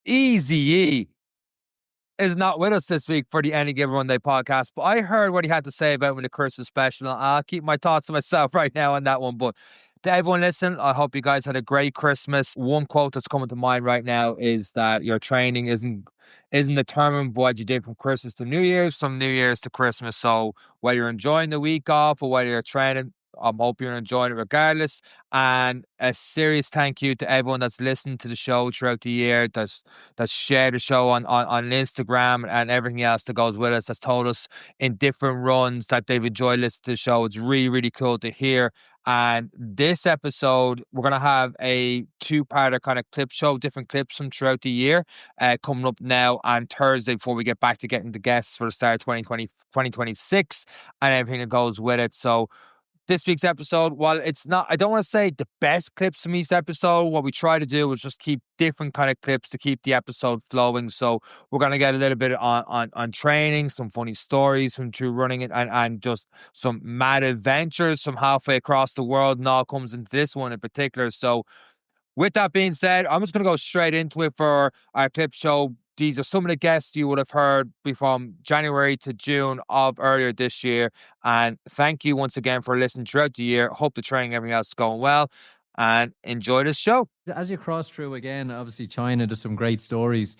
Easy is not with us this week for the Any Given Runday podcast, but I heard what he had to say about when the Christmas special. I'll keep my thoughts to myself right now on that one. But to everyone listening, I hope you guys had a great Christmas. One quote that's coming to mind right now is that your training isn't determined by what you did from Christmas to New Year's, from New Year's to Christmas. So whether you're enjoying the week off or whether you're training, I hope you're enjoying it regardless. And a serious thank you to everyone that's listened to the show throughout the year, that's shared the show on Instagram and everything else that goes with us, that's told us in different runs that they've enjoyed listening to the show. It's really, really cool to hear. And this episode, we're going to have a two-parter kind of clip show, different clips from throughout the year, coming up now on Thursday before we get back to getting the guests for the start of 2026 and everything that goes with it. So this week's episode, while it's not, I don't want to say the best clips from each episode, what we try to do is just keep different kind of clips to keep the episode flowing. So we're going to get a little bit on training, some funny stories from true running and just some mad adventures from halfway across the world, and all comes into this one in particular. So with that being said, I'm just going to go straight into it for our clip show. These are some of the guests you would have heard from January to June of earlier this year. And thank you once again for listening throughout the year. Hope the training and everything else is going well. And enjoy this show. As you cross through again, obviously China, there's some great stories.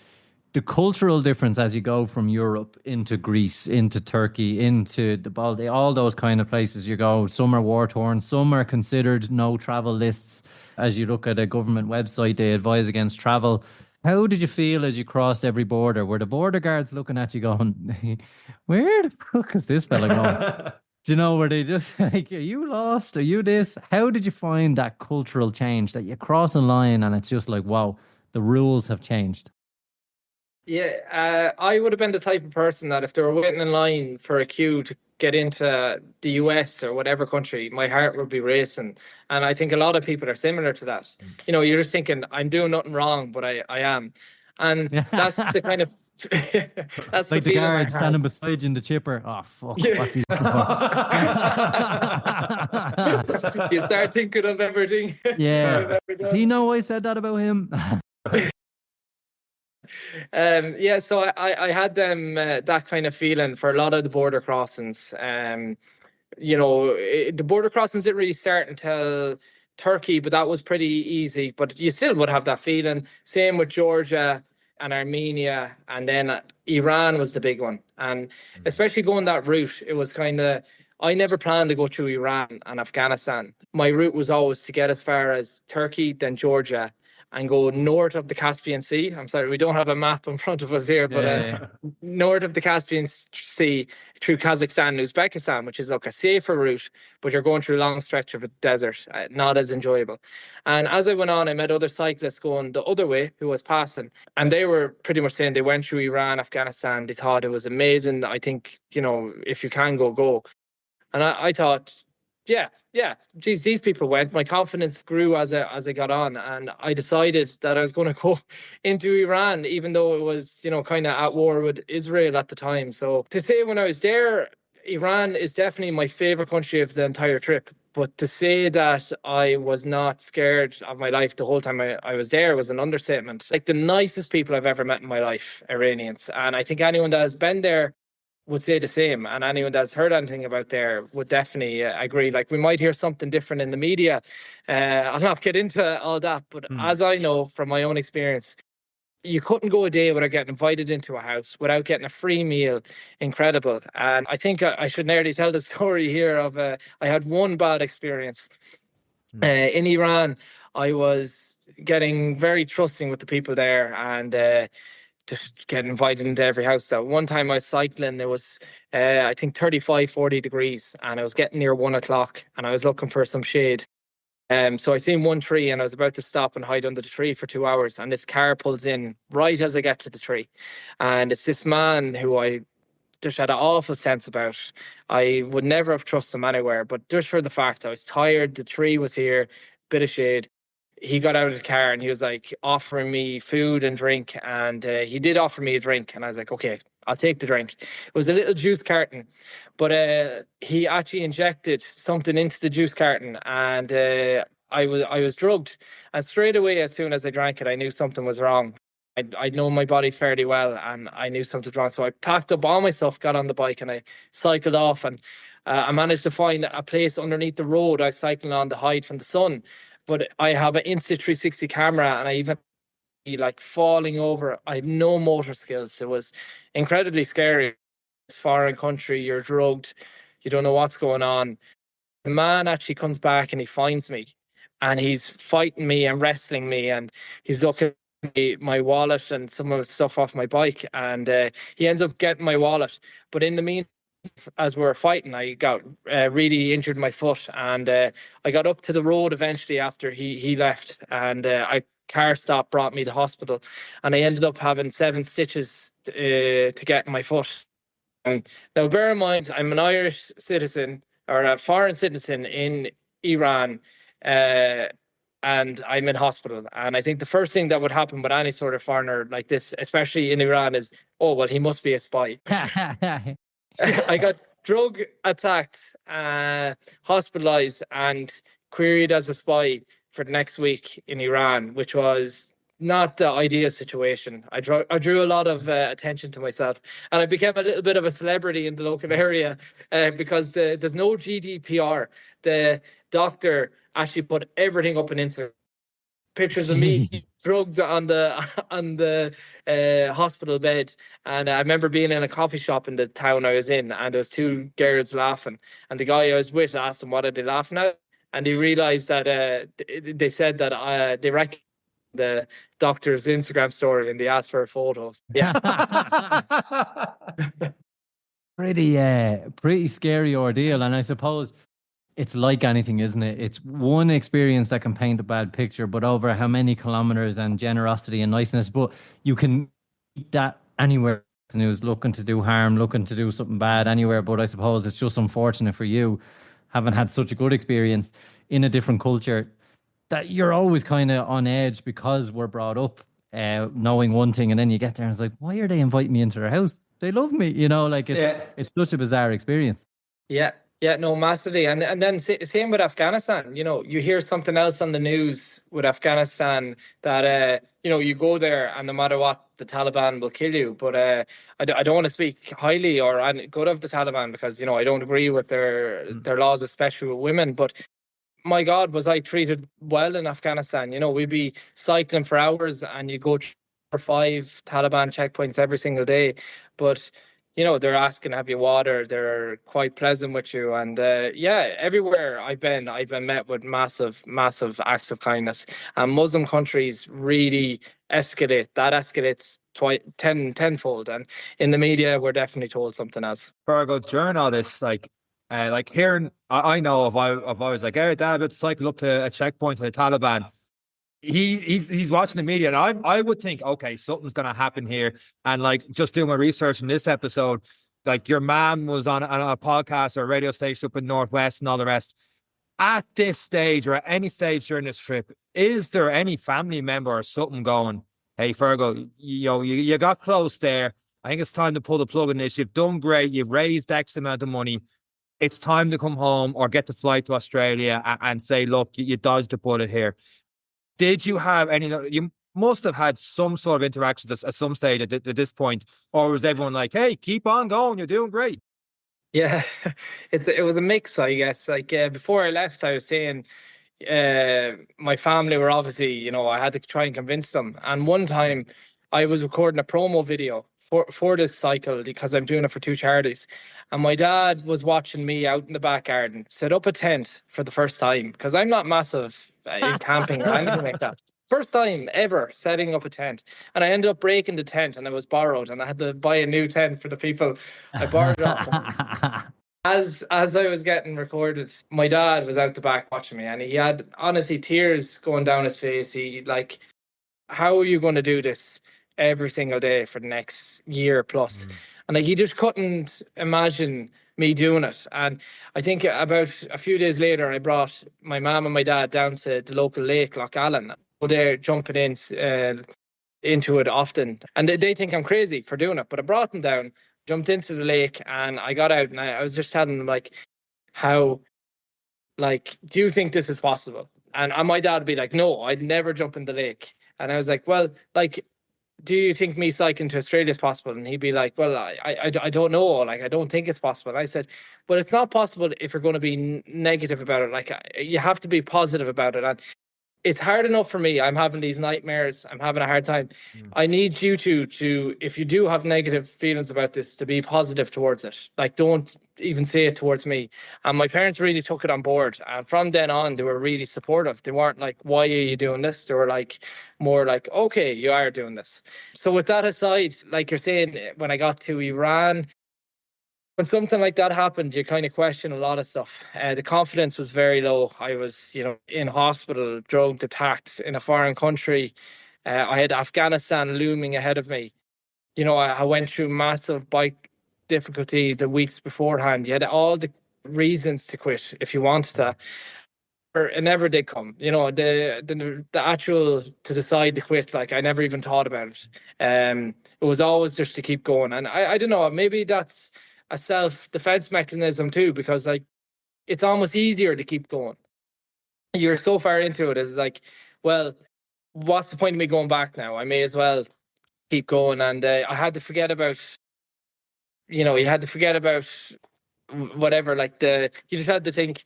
The cultural difference as you go from Europe into Greece, into Turkey, into the Baltic, all those kind of places you go. Some are war-torn, some are considered no travel lists. As you look at a government website, they advise against travel. How did you feel as you crossed every border? Were the border guards looking at you going, where the fuck is this fella going? Do you know, were they just like, are you lost? Are you this? How did you find that cultural change that you cross a line and it's just like, wow, the rules have changed? Yeah, I would have been the type of person that if they were waiting in line for a queue to get into the US or whatever country, my heart would be racing. And I think a lot of people are similar to that. You know, you're just thinking, I'm doing nothing wrong, but I am. And that's the kind of that's like the feeling guard standing beside you in the chipper. Oh fuck! Yeah. What's he You start thinking of everything. Yeah. Does he know I said that about him? Yeah, so I had them that kind of feeling for a lot of the border crossings. You know, the border crossings didn't really start until Turkey, but that was pretty easy. But you still would have that feeling. Same with Georgia and Armenia, and then Iran was the big one. And especially going that route, it was kind of, I never planned to go through Iran and Afghanistan. My route was always to get as far as Turkey, then Georgia, and go north of the Caspian Sea. I'm sorry, we don't have a map in front of us here, but north of the Caspian Sea through Kazakhstan and Uzbekistan, which is like a safer route, but you're going through a long stretch of a desert, not as enjoyable. And as I went on, I met other cyclists going the other way who was passing, and they were pretty much saying they went through Iran, Afghanistan. They thought it was amazing. I think, you know, if you can go, go. And I thought, yeah, geez, these people went. My confidence grew as I got on, and I decided that I was going to go into Iran, even though it was, you know, kind of at war with Israel at the time. So to say when I was there, Iran is definitely my favorite country of the entire trip. But to say that I was not scared of my life the whole time I was there was an understatement. Like the nicest people I've ever met in my life, Iranians. And I think anyone that has been there would say the same, and anyone that's heard anything about there would definitely agree. Like, we might hear something different in the media. I'll not get into all that, but as I know from my own experience, you couldn't go a day without getting invited into a house, without getting a free meal. Incredible. And I think I should nearly tell the story here of I had one bad experience. In Iran, I was getting very trusting with the people there, and just get invited into every house. So one time I was cycling, it was I think 35, 40 degrees, and I was getting near 1 o'clock and I was looking for some shade. So I seen one tree and I was about to stop and hide under the tree for 2 hours, and this car pulls in right as I get to the tree. And it's this man who I just had an awful sense about. I would never have trusted him anywhere, but just for the fact I was tired, the tree was here, bit of shade. He got out of the car and he was like offering me food and drink, and he did offer me a drink, and I was like, okay, I'll take the drink. It was a little juice carton, but he actually injected something into the juice carton, and I was drugged. And straight away, as soon as I drank it, I knew something was wrong. I know my body fairly well, and I knew something was wrong. So I packed up all my stuff, got on the bike, and I cycled off. And I managed to find a place underneath the road I was cycling on to hide from the sun. But I have an Insta360 camera, and I even like falling over. I had no motor skills. It was incredibly scary. It's foreign country, you're drugged, you don't know what's going on. The man actually comes back and he finds me, and he's fighting me and wrestling me, and he's looking at my wallet and some of the stuff off my bike, and he ends up getting my wallet. But in the meantime, as we were fighting, I got really injured my foot, and I got up to the road eventually after he left, and I car stop brought me to hospital, and I ended up having 7 stitches to get in my foot. Now, bear in mind, I'm an Irish citizen or a foreign citizen in Iran, and I'm in hospital. And I think the first thing that would happen with any sort of foreigner like this, especially in Iran, is, oh, well, he must be a spy. I got drug attacked, hospitalized, and queried as a spy for the next week in Iran, which was not the ideal situation. I drew a lot of attention to myself, and I became a little bit of a celebrity in the local area because there's no GDPR. The doctor actually put everything up on Instagram. Pictures of me drugged on the hospital bed, and I remember being in a coffee shop in the town I was in, and there was 2 girls laughing, and the guy I was with asked them what are they laughing at, and he realized that they said that they recognized the doctor's Instagram story, and they asked for photos. Yeah. Pretty scary ordeal, and I suppose it's like anything, isn't it? It's one experience that can paint a bad picture, but over how many kilometers and generosity and niceness. But you can eat that anywhere. And who's looking to do harm, looking to do something bad anywhere. But I suppose it's just unfortunate for you, having had such a good experience in a different culture, that you're always kind of on edge because we're brought up knowing one thing, and then you get there and it's like, why are they inviting me into their house? They love me, like it's such a bizarre experience. Yeah, no, massively. And then same with Afghanistan. You hear something else on the news with Afghanistan that, you go there and no matter what, the Taliban will kill you. But I don't want to speak highly or good of the Taliban because, I don't agree with their laws, especially with women. But my God, was I treated well in Afghanistan? We'd be cycling for hours and you go for 5 Taliban checkpoints every single day. But they're asking, have you water? They're quite pleasant with you. And everywhere I've been met with massive, massive acts of kindness. And Muslim countries really escalate. That escalates tenfold. And in the media, we're definitely told something else. Fergal, during all this, like hearing, I know if I was like, hey, Dad, let's cycle up to a checkpoint to the Taliban. He's watching the media, and I would think, okay, something's gonna happen here. And like just doing my research in this episode, like your mom was on a podcast or a radio station up in Northwest and all the rest. At this stage or at any stage during this trip, is there any family member or something going, hey, Fergal, you got close there. I think it's time to pull the plug on this. You've done great. You've raised X amount of money. It's time to come home or get the flight to Australia and say, look, you dodged a bullet here. Did you have any? You must have had some sort of interactions at some stage at this point, or was everyone like, "Hey, keep on going, you're doing great"? Yeah, it was a mix, I guess. Like before I left, I was saying, my family were obviously, I had to try and convince them. And one time, I was recording a promo video for this cycle because I'm doing it for 2 charities, and my dad was watching me out in the back garden set up a tent for the first time because I'm not massive in camping or anything like that. First time ever setting up a tent, and I ended up breaking the tent, and it was borrowed, and I had to buy a new tent for the people I borrowed it off. As I was getting recorded, my dad was out the back watching me, and he had honestly tears going down his face. He like, how are you going to do this every single day for the next year plus? And like, he just couldn't imagine me doing it. And I think about a few days later, I brought my mom and my dad down to the local lake, Loch Allen. They're jumping into it often, and they think I'm crazy for doing it. But I brought them down, jumped into the lake, and I got out, and I was just telling them like, how, like, do you think this is possible? And my dad would be like, no, I'd never jump in the lake. And I was like, well, like, do you think me cycling to Australia is possible? And he'd be like, well, I don't know. Like, I don't think it's possible. And I said, well, it's not possible if you're going to be negative about it. Like, you have to be positive about it. And it's hard enough for me. I'm having these nightmares. I'm having a hard time. I need you to, if you do have negative feelings about this, to be positive towards it. Like, don't even say it towards me. And my parents really took it on board. And from then on, they were really supportive. They weren't like, why are you doing this? They were like, more like, okay, you are doing this. So with that aside, like you're saying, when I got to Iran, when something like that happened, you kind of question a lot of stuff. The confidence was very low. I was, in hospital, drugged, attacked in a foreign country. I had Afghanistan looming ahead of me. I went through massive bike difficulty the weeks beforehand. You had all the reasons to quit if you wanted to. It never did come. The actual to decide to quit, like, I never even thought about it. It was always just to keep going. And I don't know, maybe that's a self-defense mechanism too, because like it's almost easier to keep going. You're so far into it. It's like, well, what's the point of me going back now? I may as well keep going. And I had to forget about, you had to forget about whatever. Like you just had to think,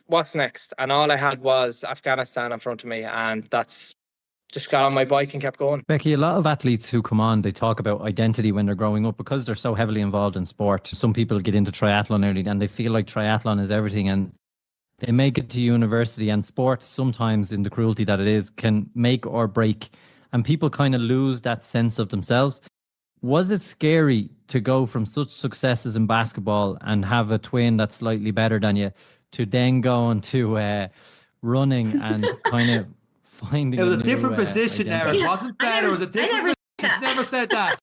what's next? And all I had was Afghanistan in front of me, and that's just got on my bike and kept going. Becky, a lot of athletes who come on, they talk about identity when they're growing up because they're so heavily involved in sport. Some people get into triathlon early and they feel like triathlon is everything, and they make it to university, and sport sometimes, in the cruelty that it is, can make or break, and people kind of lose that sense of themselves. Was it scary to go from such successes in basketball and have a twin that's slightly better than you to then going to running and kind of finding it was a different position identity? there. It wasn't better. It was a different position. She's never said that.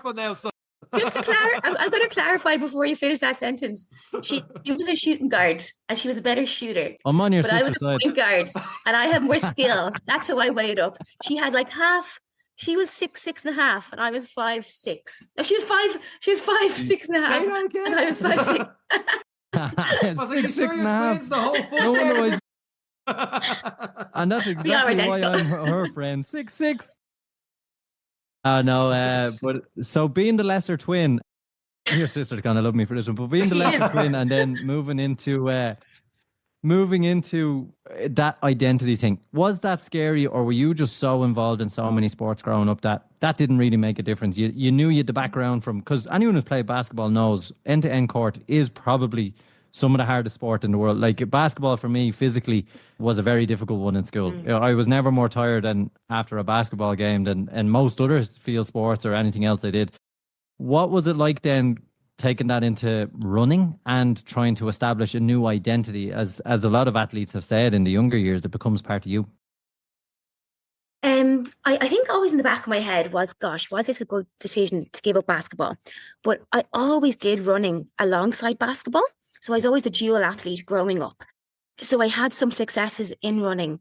Just to I'm going to clarify before you finish that sentence. She was a shooting guard and she was a better shooter. I'm on your but I was sister's side. A point guard and I have more skill. That's how I weighed up. She had like half. She was 6'6.5", and I was 5'6". No, she was 5'6.5", and I was 5'6". I was like, 6'6.5". The whole full and that's exactly why I'm her friend. 6'6". No, but so being the lesser twin, your sister's gonna love me for this one, but being the lesser twin and then moving into that identity thing, was that scary, or were you just so involved in so many sports growing up that didn't really make a difference? You knew you had the background from, because anyone who's played basketball knows end-to-end court is probably some of the hardest sport in the world. Like, basketball for me physically was a very difficult one in school. I was never more tired than after a basketball game than most other field sports or anything else I did. What was it like then, taking that into running and trying to establish a new identity, as a lot of athletes have said in the younger years, it becomes part of you? I think always in the back of my head was this a good decision to give up basketball? But I always did running alongside basketball. So I was always a dual athlete growing up. So I had some successes in running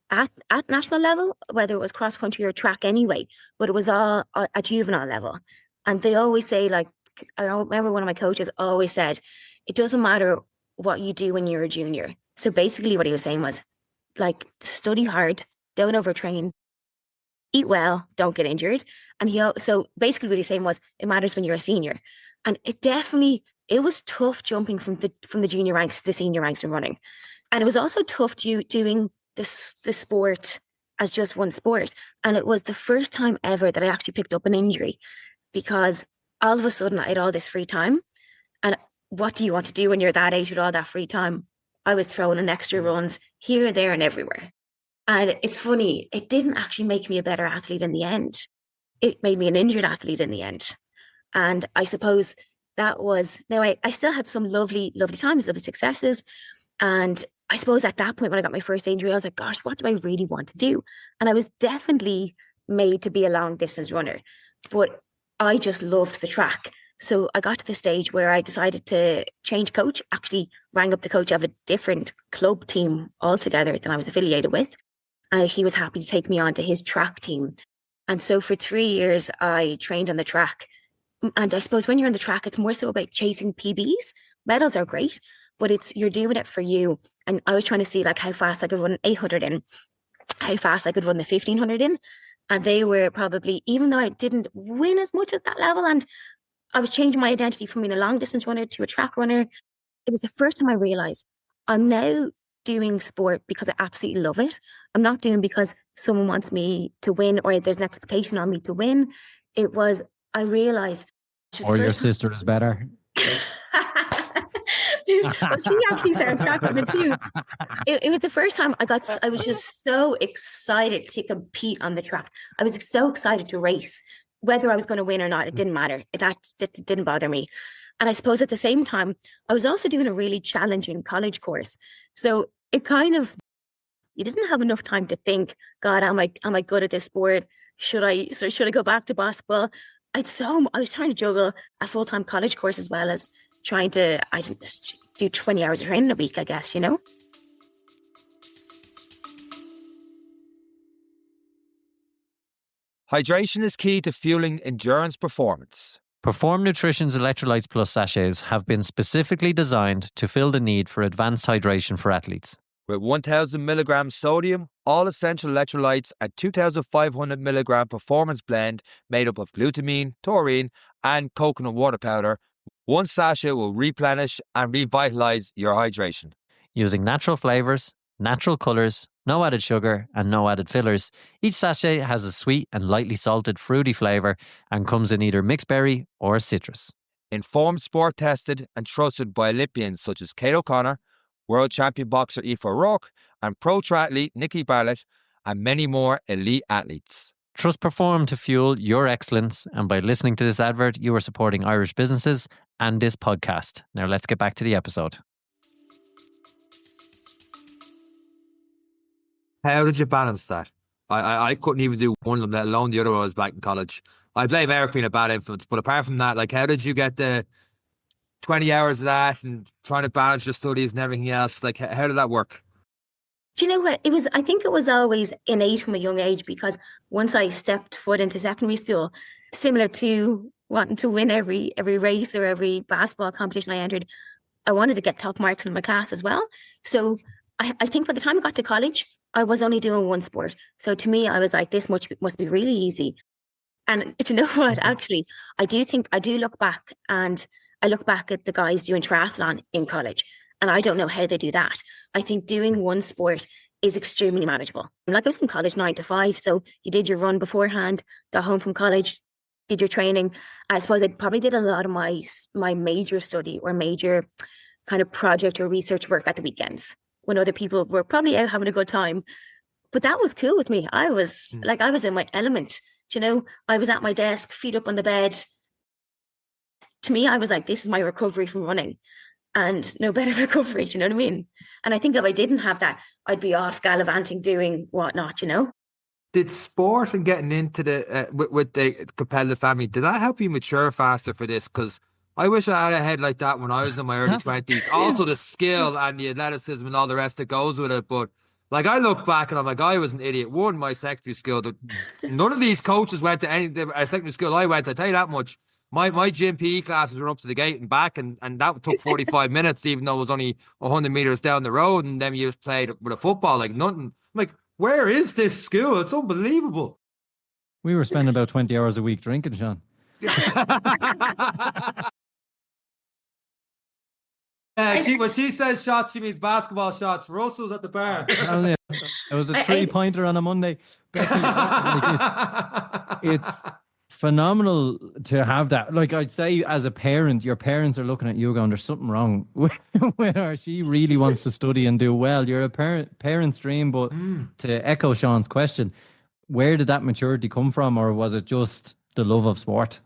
at national level, whether it was cross country or track anyway, but it was all at juvenile level. And they always say, like, I remember one of my coaches always said, it doesn't matter what you do when you're a junior. So basically what he was saying was, like, study hard, don't overtrain, eat well, don't get injured. And so basically what he's saying was, it matters when you're a senior. And it was tough jumping from the junior ranks to the senior ranks in running. And it was also tough doing the sport as just one sport. And it was the first time ever that I actually picked up an injury, because all of a sudden I had all this free time. And what do you want to do when you're that age with all that free time? I was throwing in extra runs here, there, and everywhere. And it's funny, it didn't actually make me a better athlete in the end. It made me an injured athlete in the end. And I suppose that was, now I still had some lovely, lovely times, lovely successes. And I suppose at that point when I got my first injury, I was like, gosh, what do I really want to do? And I was definitely made to be a long distance runner, but I just loved the track. So I got to the stage where I decided to change coach, actually rang up the coach of a different club team altogether than I was affiliated with. And he was happy to take me on to his track team. And so for 3 years, I trained on the track. And I suppose when you're on the track, it's more so about chasing PBs. Medals are great, but you're doing it for you. And I was trying to see like how fast I could run 800 in, how fast I could run the 1500 in. And they were probably, even though I didn't win as much at that level, and I was changing my identity from being a long distance runner to a track runner, it was the first time I realized I'm now doing sport because I absolutely love it. I'm not doing because someone wants me to win or there's an expectation on me to win. It was, I realized. Or your sister is better. Well, she actually started track running too. It was the first time I was just so excited to compete on the track. I was so excited to race. Whether I was going to win or not, it didn't matter. That didn't bother me. And I suppose at the same time, I was also doing a really challenging college course. So it kind of, you didn't have enough time to think, God, am I good at this sport? Should I go back to basketball? I was trying to juggle a full-time college course as well as trying to do 20 hours of training a week, I guess, you know? Hydration is key to fueling endurance performance. Perform Nutrition's Electrolytes Plus sachets have been specifically designed to fill the need for advanced hydration for athletes. With 1,000 milligrams sodium, all essential electrolytes, and 2,500 milligram performance blend made up of glutamine, taurine, and coconut water powder, one sachet will replenish and revitalize your hydration. Using natural flavors, natural colors, no added sugar, and no added fillers, each sachet has a sweet and lightly salted fruity flavor and comes in either mixed berry or citrus. Informed, sport tested, and trusted by Olympians such as Kate O'Connor, world champion boxer Aoife O'Rourke, and pro triathlete Nikki Bartlett, and many more elite athletes. Trust Perform to fuel your excellence, and by listening to this advert, you are supporting Irish businesses and this podcast. Now let's get back to the episode. How did you balance that? I couldn't even do one of them, let alone the other one. I was back in college. I blame Eric being a bad influence, but apart from that, like, how did you get the 20 hours of that and trying to balance your studies and everything else? Like, how did that work? Do you know what? I think it was always innate from a young age, because once I stepped foot into secondary school, similar to wanting to win every race or every basketball competition I entered, I wanted to get top marks in my class as well. So I think by the time I got to college, I was only doing one sport. So to me, I was like, this much must be really easy. And you know what? Actually, I do look back, and I look back at the guys doing triathlon in college, and I don't know how they do that. I think doing one sport is extremely manageable. Like, I was in college 9 to 5, so you did your run beforehand, got home from college, did your training. I suppose I probably did a lot of my major study or major kind of project or research work at the weekends, when other people were probably out having a good time. But that was cool with me. I was in my element. You know, I was at my desk, feet up on the bed. To me, I was like, this is my recovery from running, and no better recovery. Do you know what I mean? And I think if I didn't have that, I'd be off gallivanting, doing whatnot, you know? Did sport and getting into the with the competitive family, did that help you mature faster for this? Because I wish I had a head like that when I was in my early 20s. Also the skill and the athleticism and all the rest that goes with it. But like, I look back and I'm like, I was an idiot. One, my secondary school, none of these coaches went to any secondary school I went to. I tell you that much. My gym PE classes were up to the gate and back, and that took 45 minutes, even though it was only 100 meters down the road. And then you just played with a football like nothing. I'm like, where is this school? It's unbelievable. We were spending about 20 hours a week drinking, Sean. When she says shots, she means basketball shots. Russell's at the bar. Oh, yeah. It was a 3-pointer on a Monday. Becky, it's phenomenal to have that. Like, I'd say, as a parent, your parents are looking at you going, there's something wrong with her. She really wants to study and do well. You're a parent's dream. But to echo Sean's question, where did that maturity come from, or was it just the love of sport?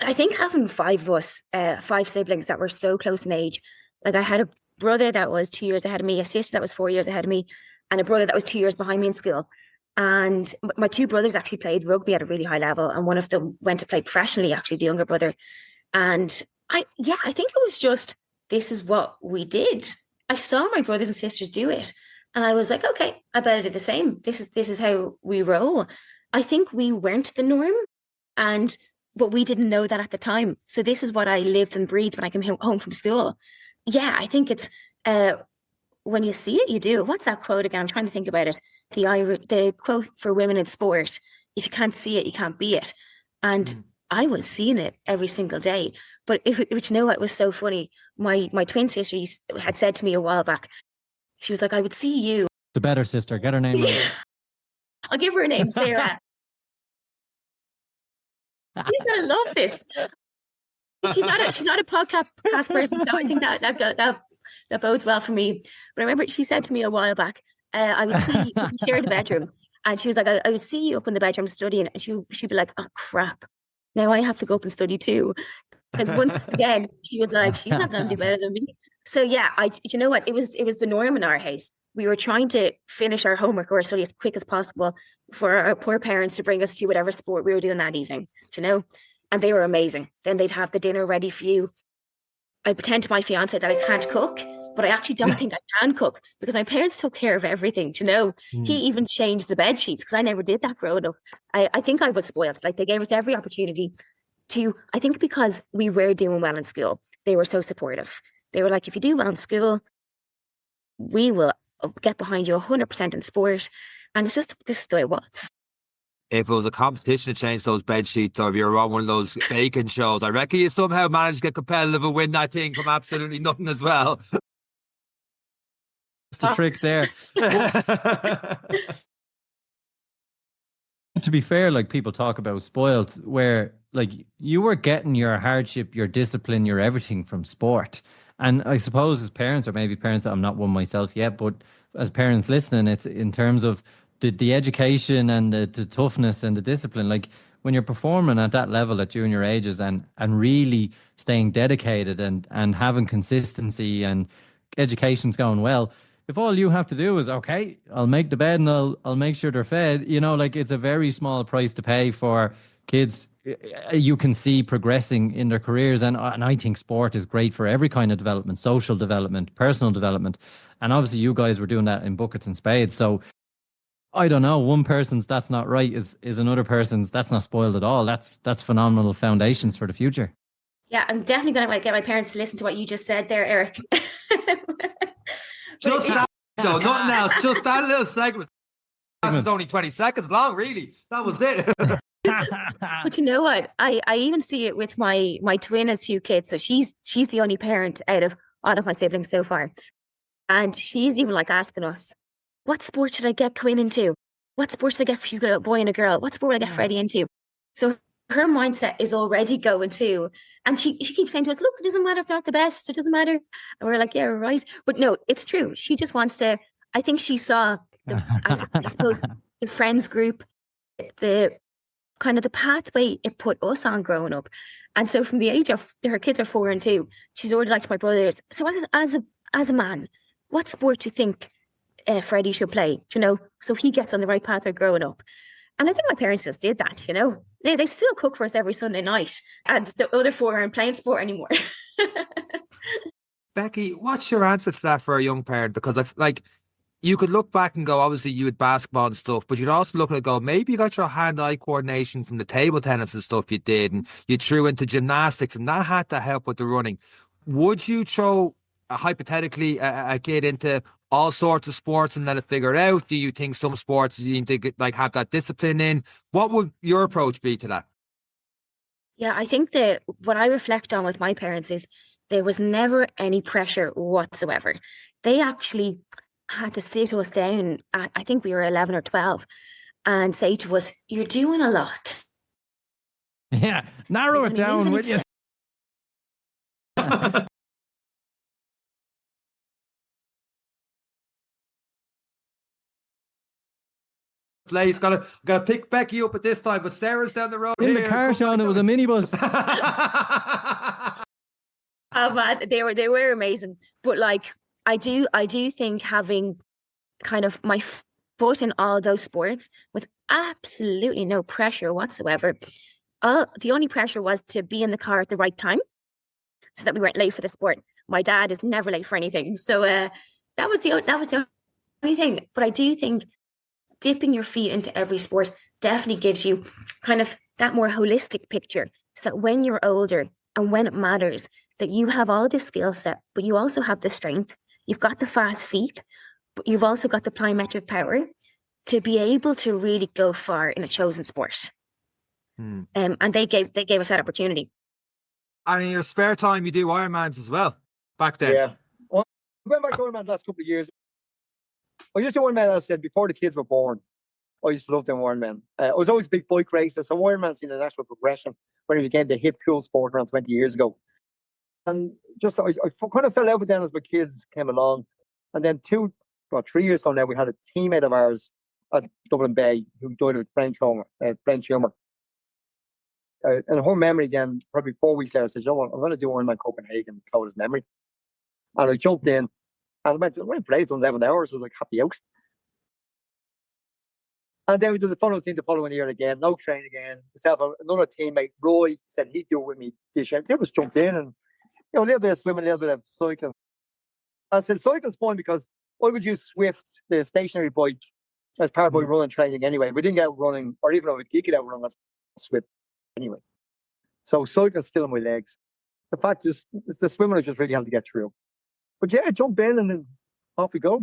I think having 5 of us, 5 siblings that were so close in age. Like, I had a brother that was 2 years ahead of me, a sister that was 4 years ahead of me, and a brother that was 2 years behind me in school. And my 2 brothers actually played rugby at a really high level, and one of them went to play professionally, actually, the younger brother. And I think it was just, this is what we did. I saw my brothers and sisters do it, and I was like, okay, I better do the same. This is how we roll. I think we weren't the norm, but we didn't know that at the time. So this is what I lived and breathed when I came home from school. Yeah, I think it's when you see it, you do. What's that quote again? I'm trying to think about it. the quote for women in sport, if you can't see it, you can't be it. And I was seeing it every single day. But which you know what was so funny? My twin sister had said to me a while back, she was like, I would see you. The better sister, get her name right. I'll give her a name, Sarah. She's gonna love this. She's not a podcast person, so I think that bodes well for me. But I remember she said to me a while back, I would see we shared the bedroom, and she was like, I would see you up in the bedroom studying, and she'd be like, oh crap, now I have to go up and study too. Because once again, she was like, she's not going to do better than me. So yeah, you know what? It was the norm in our house. We were trying to finish our homework or our study as quick as possible for our poor parents to bring us to whatever sport we were doing that evening, you know? And they were amazing. Then they'd have the dinner ready for you. I pretend to my fiance that I can't cook, but I actually don't think I can cook because my parents took care of everything, you know? He even changed the bed sheets because I never did that growing up. I think I was spoiled. Like, they gave us every opportunity to, I think because we were doing well in school, they were so supportive. They were like, if you do well in school, we will get behind you 100% in sport. And it's just, this is the way it was. If it was a competition to change those bed sheets, or if you're on one of those baking shows, I reckon you somehow managed to get competitive and win that thing from absolutely nothing as well. That's the trick there. To be fair, like, people talk about spoiled, where like you were getting your hardship, your discipline, your everything from sport. And I suppose as parents, or maybe parents, I'm not one myself yet, but as parents listening, it's in terms of the education and the toughness and the discipline. Like, when you're performing at that level at junior ages and really staying dedicated and having consistency and education's going well, if all you have to do is, okay, I'll make the bed and I'll make sure they're fed, you know, like, it's a very small price to pay for kids you can see progressing in their careers. And I think sport is great for every kind of development, social development, personal development. And obviously you guys were doing that in buckets and spades. So I don't know, one person's that's not right is another person's that's not spoiled at all. That's phenomenal foundations for the future. Yeah, I'm definitely going to get my parents to listen to what you just said there, Eric. Just that, though, nothing else. Just that little segment. That was only 20 seconds long, really. That was it. But you know what? I even see it with my twin has 2 kids. So she's the only parent out of all of my siblings so far. And she's even like asking us, what sport should I get Quinn into? What sport should I get for she's got a boy and a girl? What sport would I get Freddie into? So her mindset is already going to, and she keeps saying to us, look, it doesn't matter if they're not the best, it doesn't matter. And we're like, yeah, right. But no, it's true. She just wants to, I think she saw I suppose the friends group, the kind of the pathway it put us on growing up. And so from the age of, her kids are 4 and 2, she's already like to my brothers, so as a man, what sport do you think Freddie should play, you know, so he gets on the right path of growing up? And I think my parents just did that, you know. They still cook for us every Sunday night, and the other 4 aren't playing sport anymore. Becky, what's your answer to that for a young parent? Because you could look back and go, obviously you had basketball and stuff, but you'd also look at it and go, maybe you got your hand-eye coordination from the table tennis and stuff you did, and you threw into gymnastics, and that had to help with the running. Would you throw, hypothetically, a kid into all sorts of sports and let it figure it out? Do you think some sports you need to have that discipline in? What would your approach be to that? Yeah, I think that what I reflect on with my parents is there was never any pressure whatsoever. They actually had to sit us down at, I think we were 11 or 12, and say to us, you're doing a lot. Yeah, narrow it down, will you? He's gotta pick Becky up at this time, but Sarah's down the road in the car, Sean. It was a minibus. Oh man, they were amazing. But I do think having kind of my foot in all those sports with absolutely no pressure whatsoever. The only pressure was to be in the car at the right time, so that we weren't late for the sport. My dad is never late for anything, so that was the only thing. But I do think dipping your feet into every sport definitely gives you kind of that more holistic picture, so that when you're older and when it matters, that you have all this skill set, but you also have the strength, you've got the fast feet, but you've also got the plyometric power to be able to really go far in a chosen sport. And they gave us that opportunity. And in your spare time, you do Ironmans as well, back then. Yeah. Well, I went back to Ironman the last couple of years. I used to Ironman, as I said, before the kids were born. I used to love doing Ironman. I was always a big bike racer, so Ironman's in the national progression when it became the hip, cool sport around 20 years ago. And just, I kind of fell out with them as my kids came along. And then 3 years ago now, we had a teammate of ours at Dublin Bay who died of brain tumor. And her memory then, probably 4 weeks later, I said, you know what, I'm going to do Ironman Copenhagen to close his memory. And I jumped in, and I went for 11 hours. I was like, happy out. And then we did the follow thing the following year again, no training again. Myself, another teammate, Roy, said he'd do it with me this year. They just jumped in and, a little bit of swimming, a little bit of cycling. I said cycling's fun because I would use Swift, the stationary bike, as part of my running training anyway. We didn't get out running, or even if we did get out running, that's Swift anyway. So cycling's still in my legs. The fact is, it's the swimming I just really have to get through. But yeah, jump in and then off we go.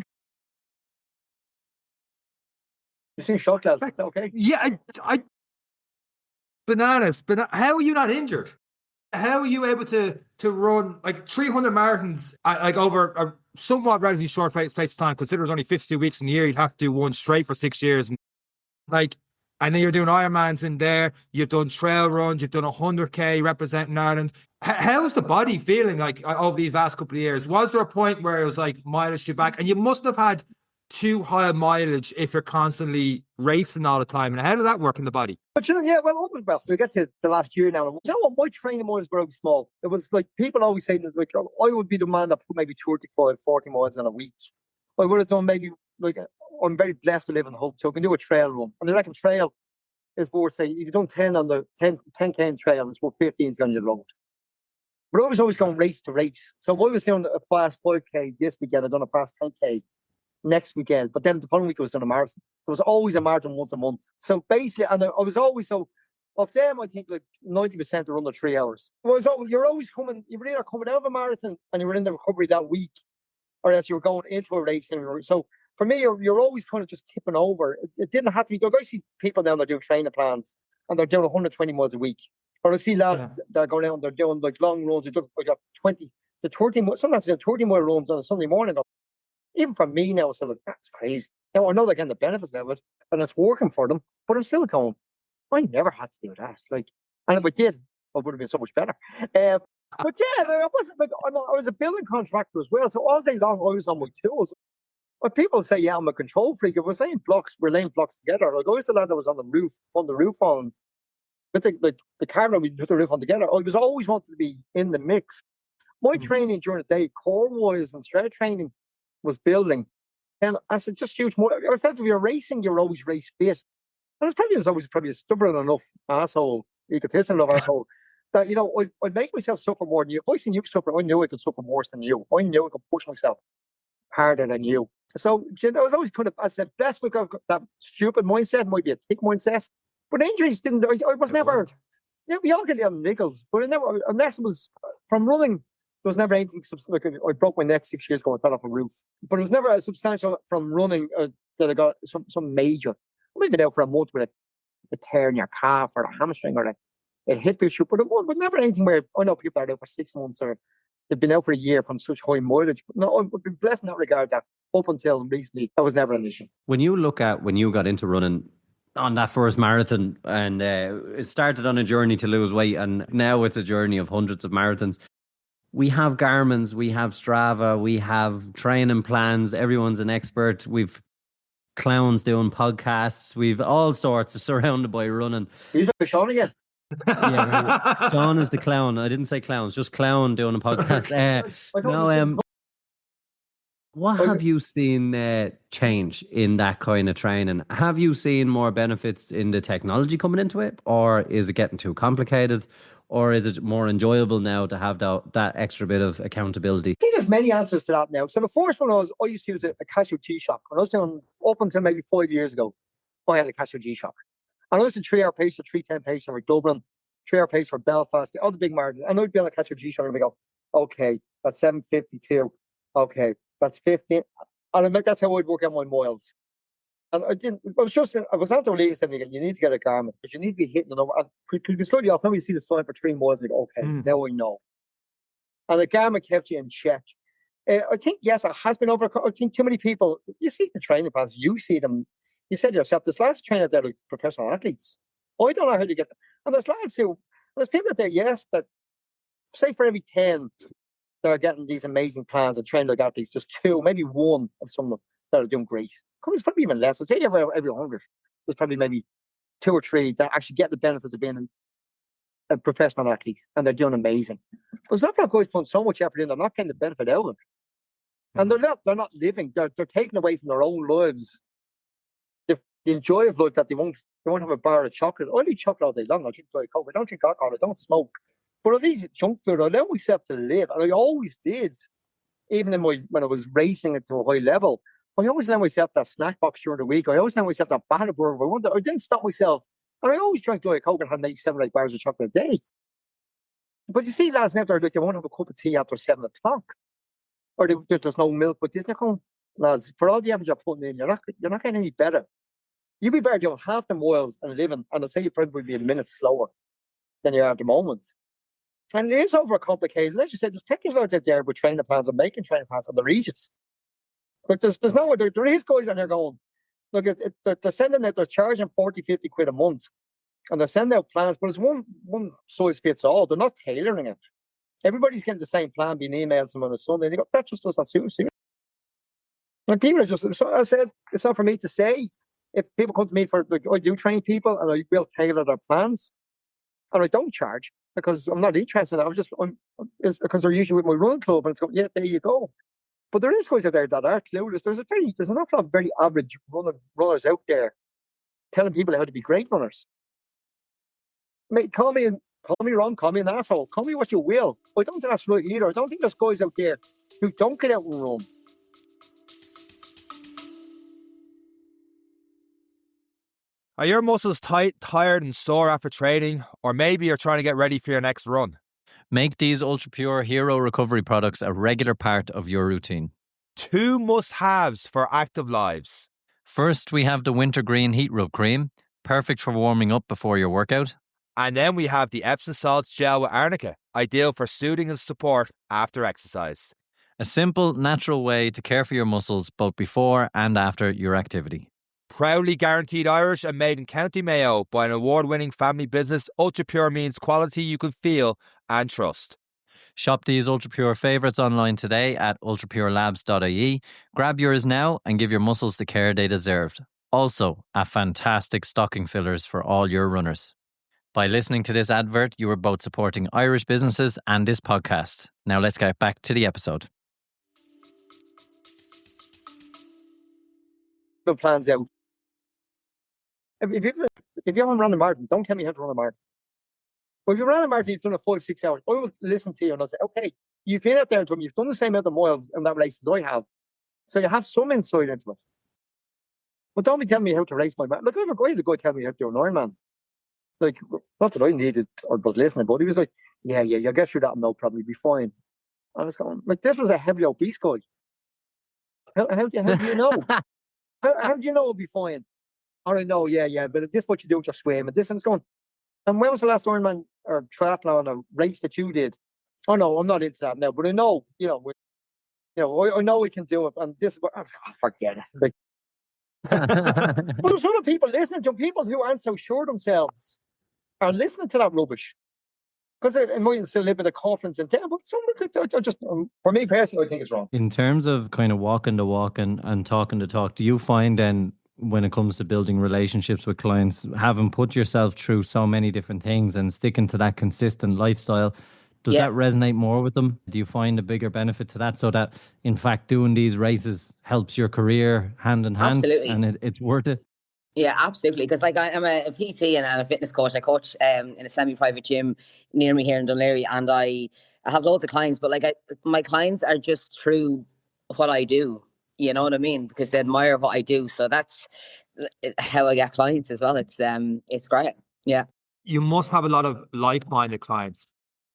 You seem shocked, lads. Is that okay? Yeah, I bananas. But how are you not injured? How are you able to run like 300 marathons over a somewhat relatively short space of time? Consider it's only 52 weeks in the year. You'd have to do one straight for 6 years. And I know you're doing Ironmans in there. You've done trail runs. You've done 100K representing Ireland. How is the body feeling over these last couple of years? Was there a point where it was like mileage you back? And you must have had too high a mileage if you're constantly racing all the time. And how did that work in the body? But we get to the last year now. You know what? My training was very small. It was like people always say, like, I would be the man that put maybe 35, 40 miles in a week. I would have done maybe, I'm very blessed to live in the Hull, so I can do a trail run. And a trail is worth, say, if you've done 10 on the 10K trail, it's worth 15 on your road. But I was always going race to race. So I was doing a fast 5K this weekend, I'd done a fast 10K next weekend, but then the following week I was doing a marathon. There was always a marathon once a month. So basically, and I was always of them, I think 90% are under 3 hours. You're always you were either coming out of a marathon and you were in the recovery that week, or else you were going into a race. So for me, you're always kind of just tipping over. It didn't have to be. I see people now that do training plans and they're doing 120 miles a week. Or I see lads that are going out and they're doing long runs. They do 20 to 30, sometimes they're 30 mile runs on a Sunday morning. Even for me now, it's like, that's crazy. Now, I know they're getting the benefits of it, and it's working for them, but I'm still going, I never had to do that. And if I did, I would have been so much better. But yeah, I was a building contractor as well, so all day long I was on my tools. But people say, yeah, I'm a control freak. If I was laying blocks, we're laying blocks together. I was the lad that was on the roof, on with the camera, we put the roof on together. I was always wanted to be in the mix. My training during the day, core-wise and strength training, was building. And I said, just huge more. I felt if you're racing, you're always race based. And I was always a stubborn enough asshole, egotistical enough asshole, that, I'd make myself suffer more than you. If I seen you suffer, I knew I could suffer worse than you. I knew I could push myself harder than you. So I was always I said, blessed with that stupid mindset, might be a thick mindset. But injuries didn't, I was never, we all get little niggles, but unless it was from running, there was never anything I broke my neck 6 years ago and fell off a roof. But it was never a substantial from running that I got some major. I might have been out for a month with a tear in your calf or a hamstring or a hip issue, but it never anything where I know people are out for 6 months or they've been out for a year from such high mileage. But no, I've been blessed in that regard that up until recently, that was never an issue. When you look at when you got into running on that first marathon and it started on a journey to lose weight and now it's a journey of hundreds of marathons. We have Garmin's, we have Strava, we have training plans. Everyone's an expert. We've clowns doing podcasts. We've all sorts of surrounded by running. He's like Sean again. Yeah, Sean is the clown. I didn't say clowns, just clown doing a podcast. What have you seen change in that kind of training? Have you seen more benefits in the technology coming into it, or is it getting too complicated? Or is it more enjoyable now to have that extra bit of accountability? I think there's many answers to that now. So the first one I used to use a Casio G-Shock. When I was doing up until maybe 5 years ago, I had a Casio G-Shock. And I was a 3-hour pace for 3:10 pace for Dublin, 3-hour pace for Belfast, all the big marathons. And I'd be on a Casio G-Shock and we go, okay, that's 7:52. Okay, that's 15. And that's how I'd work out my miles. And I was out there leaving saying, you need to get a Garmin because you need to be hitting the number. And could be slightly off. Now you see the sign for 3 miles, and you go, okay, now I know. And the Garmin kept you in check. I think, yes, it has been over. I think too many people, you see the training plans, you see them. You said yourself, there's lads training out there like professional athletes. I don't know how to get them. And there's lads there's people out there, yes, that say for every 10, they're getting these amazing plans and training like athletes. There's 2, maybe 1 of some of them that are doing great. It's probably even less. I'd say every 100, there's probably maybe 2 or 3 that actually get the benefits of being a professional athlete, and they're doing amazing. But it's not that guys putting so much effort in, they're not getting the benefit out of it. And they're not living. They're taking away from their own lives the joy of life that they won't have a bar of chocolate. I eat chocolate all day long. I drink Diet Coke. I don't drink alcohol. I don't smoke. But at least junk food, I allow myself to live, and I always did. Even when I was racing it to a high level, I always allowed myself that snack box during the week. I always allowed myself that banana burger. I didn't stop myself, and I always drank Diet Coke and had maybe 7 or 8 bars of chocolate a day. But you see, lads, now they're like, they won't have a cup of tea after 7 o'clock, or there's no milk. But there's no, lads, for all the effort you're putting in, you're not getting any better. You'd be better doing half the miles and living, and I'd say you'd probably be a minute slower than you are at the moment. And it is overcomplicated. As you said, there's plenty of lads out there with training plans and making training plans, and they're idiots. But there is guys on there going, look, they're sending out, they're charging 40, 50 quid a month, and they're sending out plans, but it's one size fits all. They're not tailoring it. Everybody's getting the same plan being emailed to them on a Sunday, and they go, that just does not suit us. And people are just, so I said, it's not for me to say. If people come to me for, like, I do train people and I will tailor their plans, and I don't charge because I'm not interested in it. It's because they're usually with my run club, and it's going, yeah, there you go. But there is guys out there that are clueless. There's an awful lot of very average runners out there telling people how to be great runners. Mate, call me wrong, call me an asshole, call me what you will. I don't think that's right either. I don't think there's guys out there who don't get out and run. Are your muscles tight, tired and sore after training? Or maybe you're trying to get ready for your next run? Make these Ultra Pure Hero Recovery products a regular part of your routine. 2 must-haves for active lives. First, we have the Wintergreen Heat Rub Cream, perfect for warming up before your workout. And then we have the Epsom Salts Gel with Arnica, ideal for soothing and support after exercise. A simple, natural way to care for your muscles both before and after your activity. Proudly guaranteed Irish and made in County Mayo by an award-winning family business, Ultra Pure means quality you can feel and trust. Shop these Ultra Pure favourites online today at ultrapurelabs.ie. Grab yours now and give your muscles the care they deserved. Also, a fantastic stocking fillers for all your runners. By listening to this advert, you are both supporting Irish businesses and this podcast. Now let's get back to the episode. The plans out. If you haven't run a marathon, don't tell me how to run a marathon. But if you ran a marathon, you've done a full 6 hours, I will listen to you and I'll say, okay, you've been out there and you've done the same amount of miles in that race as I have. So you have some insight into it. But don't be telling me how to race my marathon. Look, I had a guy tell me how to do an Ironman. Like, not that I needed or was listening, but he was like, yeah, you'll get through that and they'll probably be fine. And I was going, like, this was a heavily obese guy. How do you know? How do you know it'll be fine? Or I know, yeah, but this is what you do with your swim and this, and it's going. And when was the last Ironman or triathlon or race that you did? Oh no, I'm not into that now, but I know, I know we can do it. And this is what, forget it. Like, but there's other people listening to people who aren't so sure themselves are listening to that rubbish. Because it might instill a little bit of confidence in them, but some of it, just, for me personally, I think it's wrong. In terms of kind of walking the walk and talking the talk, do you find then, when it comes to building relationships with clients, having put yourself through so many different things and sticking to that consistent lifestyle, does that resonate more with them? Do you find a bigger benefit to that, so that in fact doing these races helps your career hand in hand? Absolutely. And it's worth it? Yeah, absolutely. Because like I'm a PT and a fitness coach. I coach in a semi-private gym near me here in Dunleary, and I have loads of clients. But my clients are just through what I do. You know what I mean? Because they admire what I do. So that's how I get clients as well. It's great. Yeah. You must have a lot of like-minded clients.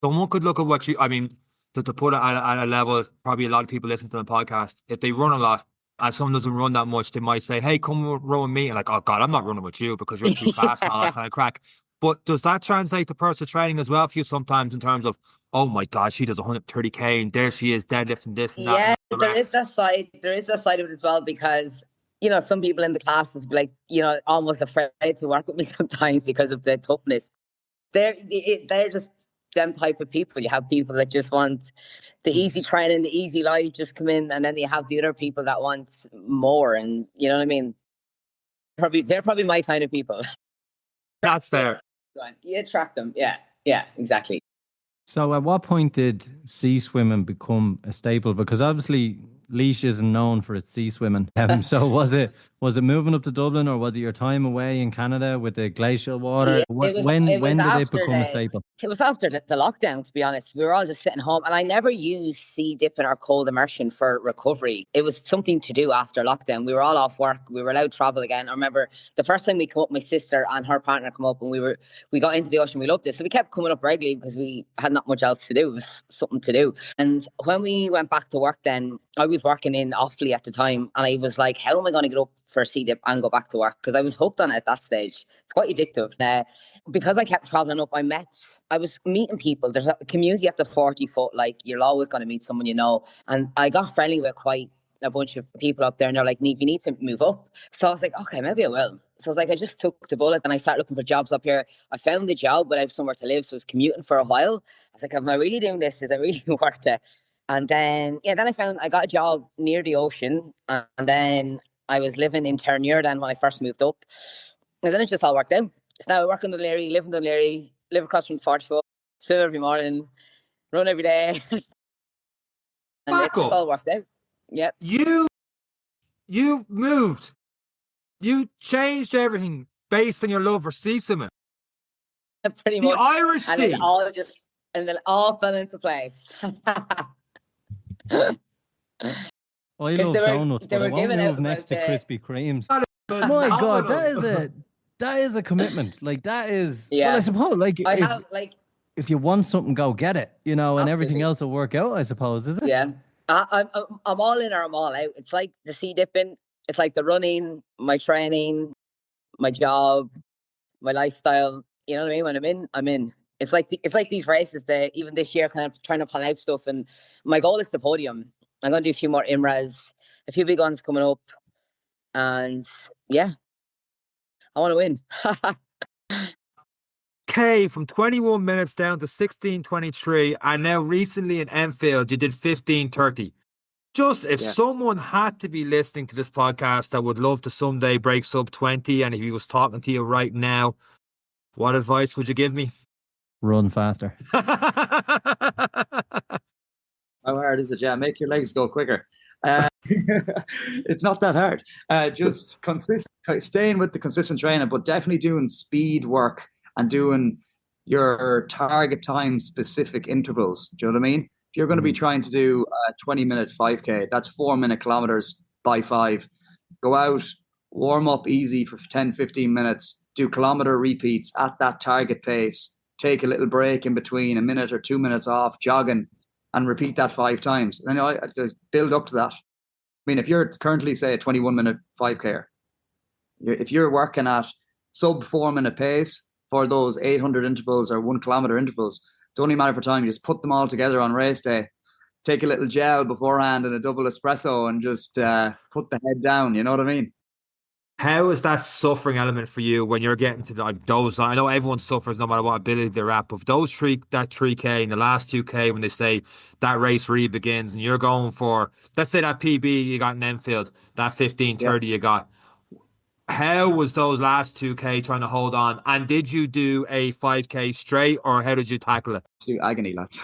Someone could look at what you, I mean, to put it at a level, probably a lot of people listen to the podcast, if they run a lot, as someone doesn't run that much, they might say, hey, come run with me. And like, oh God, I'm not running with you because you're too fast and all that kind of crack. But does that translate to personal training as well for you sometimes in terms of, oh my God, she does 130K and there she is deadlifting this and that? Yeah, and there is that side. There is that side of it as well, because, you know, some people in the classes be like, you know, almost afraid to work with me sometimes because of the toughness. They're just them type of people. You have people that just want the easy training, the easy life, just come in, and then you have the other people that want more, and you know what I mean? They're probably my kind of people. That's fair. You attract them. Yeah, exactly. So at what point did sea swimming become a staple? Because obviously Laois isn't known for its sea swimming. So was it moving up to Dublin, or was it your time away in Canada with the glacial water? Yeah, when did it become a staple? It was after the lockdown, to be honest. We were all just sitting home, and I never used sea dipping or cold immersion for recovery. It was something to do after lockdown. We were all off work. We were allowed to travel again. I remember the first time we come up, my sister and her partner come up, and we got into the ocean. We loved it. So we kept coming up regularly because we had not much else to do. It was something to do. And when we went back to work then, I was working in Offaly at the time, and I was like, how am I going to get up for a sea dip and go back to work? Because I was hooked on it at that stage. It's quite addictive. Because I kept traveling up, I was meeting people. There's a community at the 40 foot, like you're always going to meet someone you know. And I got friendly with quite a bunch of people up there, and they're like, Niamh, you need to move up. So I was like, okay, maybe I will. So I was like, I just took the bullet and I started looking for jobs up here. I found the job, but I have somewhere to live. So I was commuting for a while. I was like, am I really doing this? Is it really worth it? And then, I got a job near the ocean. And then I was living in Terranure then when I first moved up. And then it just all worked out. So now I work in Dunleary, live in Dunleary, live across from the 40 foot, swim every morning, run every day. And it just all worked out. Yep. You moved. You changed everything based on your love for sea swimming. Pretty much. The Irish Sea. And then all fell into place. I love donuts, but I won't move next to Krispy Kremes. My God, that is a commitment. Like that is, well, I suppose, if you want something, go get it, you know, and everything else will work out, I suppose, is it? Yeah. I'm all in or I'm all out. It's like the sea dipping. It's like the running, my training, my job, my lifestyle. You know what I mean? When I'm in, I'm in. It's like these races that even this year kind of trying to plan out stuff. And my goal is the podium. I'm going to do a few more IMRAs, a few big ones coming up. And yeah, I want to win. Okay, from 21 minutes down to 16:23, and now recently in Enfield, you did 15:30. Just if someone had to be listening to this podcast that would love to someday break sub 20, and if he was talking to you right now, what advice would you give me? Run faster. How hard is it? Yeah, make your legs go quicker. It's not that hard. Just staying with the consistent training, but definitely doing speed work and doing your target time specific intervals. Do you know what I mean? If you're going to be trying to do a 20-minute 5K, that's 4-minute kilometers by 5. Go out, warm up easy for 10, 15 minutes, do kilometer repeats at that target pace, take a little break in between, a minute or 2 minutes off, jogging, and repeat that 5 times. And I just build up to that. I mean, if you're currently, say, a 21-minute 5K, if you're working at sub 4-minute pace for those 800 intervals or 1 kilometer intervals, it's only a matter of time. You just put them all together on race day, take a little gel beforehand and a double espresso and just put the head down. You know what I mean? How is that suffering element for you when you're getting to like those? I know everyone suffers no matter what ability they're at, but that 3K and the last 2K when they say that race really begins and you're going for, let's say that PB you got in Enfield, that 15:30 you got. How was those last 2K trying to hold on? And did you do a 5K straight or how did you tackle it? To agony, lads.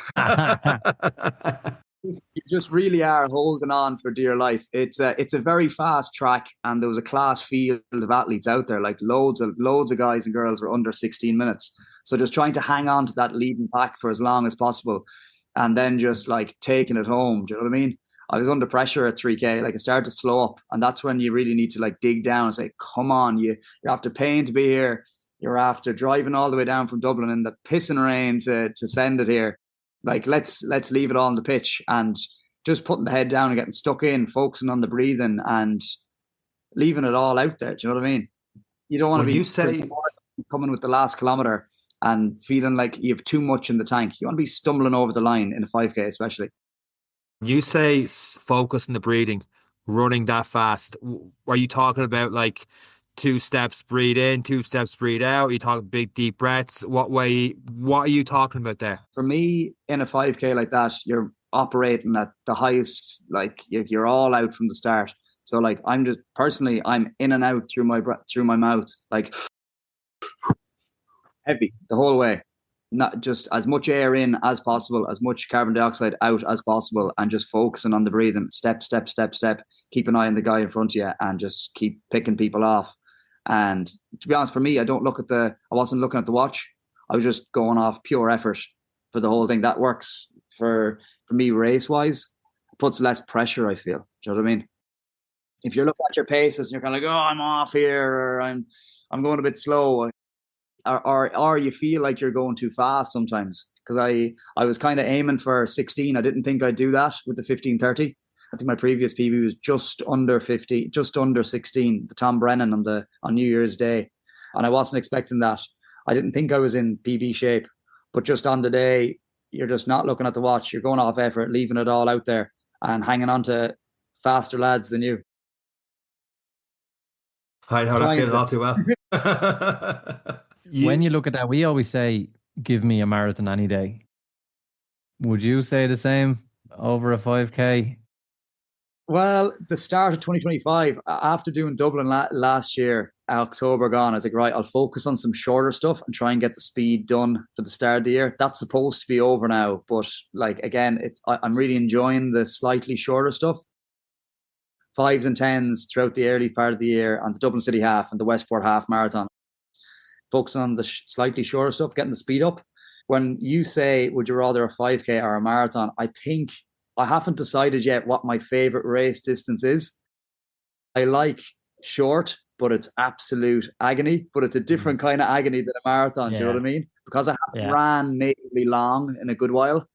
You just really are holding on for dear life. It's a very fast track, and there was a class field of athletes out there. Like loads of guys and girls were under 16 minutes. So just trying to hang on to that leading pack for as long as possible, and then just like taking it home. Do you know what I mean? I was under pressure at 3K. Like it started to slow up, and that's when you really need to like dig down and say, "Come on, you're after paying to be here. You're after driving all the way down from Dublin in the pissing rain to send it here. Like let's leave it all on the pitch and just putting the head down and getting stuck in, focusing on the breathing and leaving it all out there. Do you know what I mean? You don't want to be coming with the last kilometer and feeling like you have too much in the tank. You want to be stumbling over the line in a 5K especially. You say focus on the breathing, running that fast. Are you talking about like 2 steps breathe in, 2 steps breathe out? Are you talking big deep breaths? What are you talking about there? For me, in a 5K like that, you're operating at the highest, like you're all out from the start. So like I'm in and out through my mouth, like heavy the whole way. Not just as much air in as possible, as much carbon dioxide out as possible, and just focusing on the breathing. Step, step, step, step. Keep an eye on the guy in front of you and just keep picking people off. And to be honest, for me, I wasn't looking at the watch. I was just going off pure effort for the whole thing. That works for me race-wise. It puts less pressure, I feel. Do you know what I mean? If you're looking at your paces and you're kind of like, oh, I'm off here, or I'm going a bit slow, or you feel like you're going too fast sometimes. Because I was kind of aiming for 16. I didn't think I'd do that with the 15:30. I think my previous PB was just under 50, just under 16, the Tom Brennan on New Year's Day. And I wasn't expecting that. I didn't think I was in PB shape. But just on the day, you're just not looking at the watch. You're going off effort, leaving it all out there and hanging on to faster lads than you. I know that feeling all too well. When you look at that, we always say, give me a marathon any day. Would you say the same over a 5K? Well, the start of 2025, after doing Dublin last year, October gone, I was like, right, I'll focus on some shorter stuff and try and get the speed done for the start of the year. That's supposed to be over now. But like, again, I'm really enjoying the slightly shorter stuff. 5s and 10s throughout the early part of the year, and the Dublin City Half and the Westport Half Marathon. Focusing on the slightly shorter stuff, getting the speed up. When you say, would you rather a 5K or a marathon? I think I haven't decided yet what my favorite race distance is. I like short, but it's absolute agony. But it's a different kind of agony than a marathon. Do you know what I mean? Because I haven't ran natively long in a good while.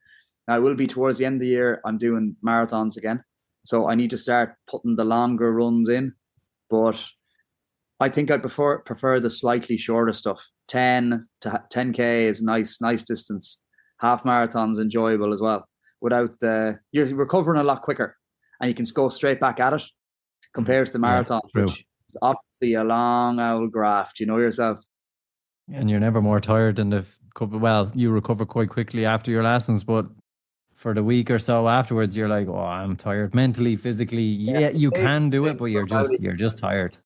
Now, I will be towards the end of the year. I'm doing marathons again. So I need to start putting the longer runs in. But I think I prefer the slightly shorter stuff. 10 to 10K is nice distance. Half marathon's enjoyable as well. You're recovering a lot quicker, and you can go straight back at it compared to the marathon, which is obviously a long old graft. You know yourself. And you're never more tired than you recover quite quickly after your lessons, but for the week or so afterwards, you're like, oh, I'm tired mentally, physically. Yeah, you can do it, but you're just tired.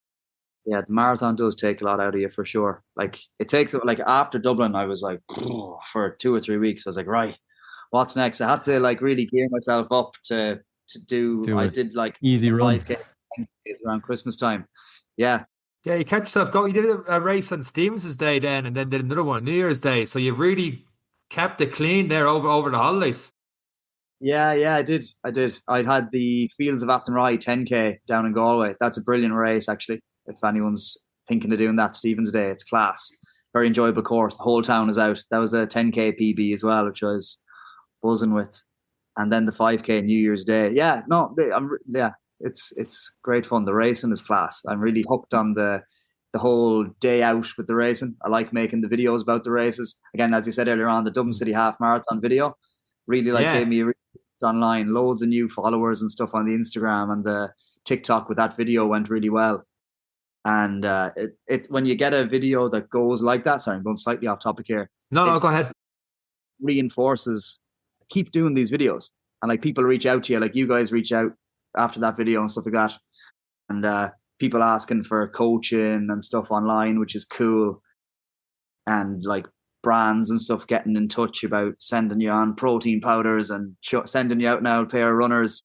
Yeah, the marathon does take a lot out of you for sure. Like it takes, like after Dublin, I was like, for 2 or 3 weeks, I was like, right, what's next? I had to like really gear myself up to do I did like easy 5K around Christmas time. Yeah. Yeah, you kept yourself going. You did a race on Stevens' Day then, and then did another one on New Year's Day. So you really kept it clean there over the holidays. Yeah, I did. I had the Fields of Downright 10K down in Galway. That's a brilliant race, actually. If anyone's thinking of doing that, Stevens' Day, it's class. Very enjoyable course. The whole town is out. That was a 10K PB as well, which I was buzzing with. And then the 5K New Year's Day. Yeah, it's great fun. The racing is class. I'm really hooked on the whole day out with the racing. I like making the videos about the races. Again, as you said earlier on, the Dublin City Half Marathon video really gave me a online, loads of new followers and stuff on the Instagram, and the TikTok with that video went really well. And it's when you get a video that goes like that. Sorry, I'm going slightly off topic here. No, go ahead. Reinforces, keep doing these videos, and like people reach out to you, like you guys reach out after that video and stuff like that, and people asking for coaching and stuff online, which is cool, and like brands and stuff getting in touch about sending you on protein powders and sending you out now a pair of runners.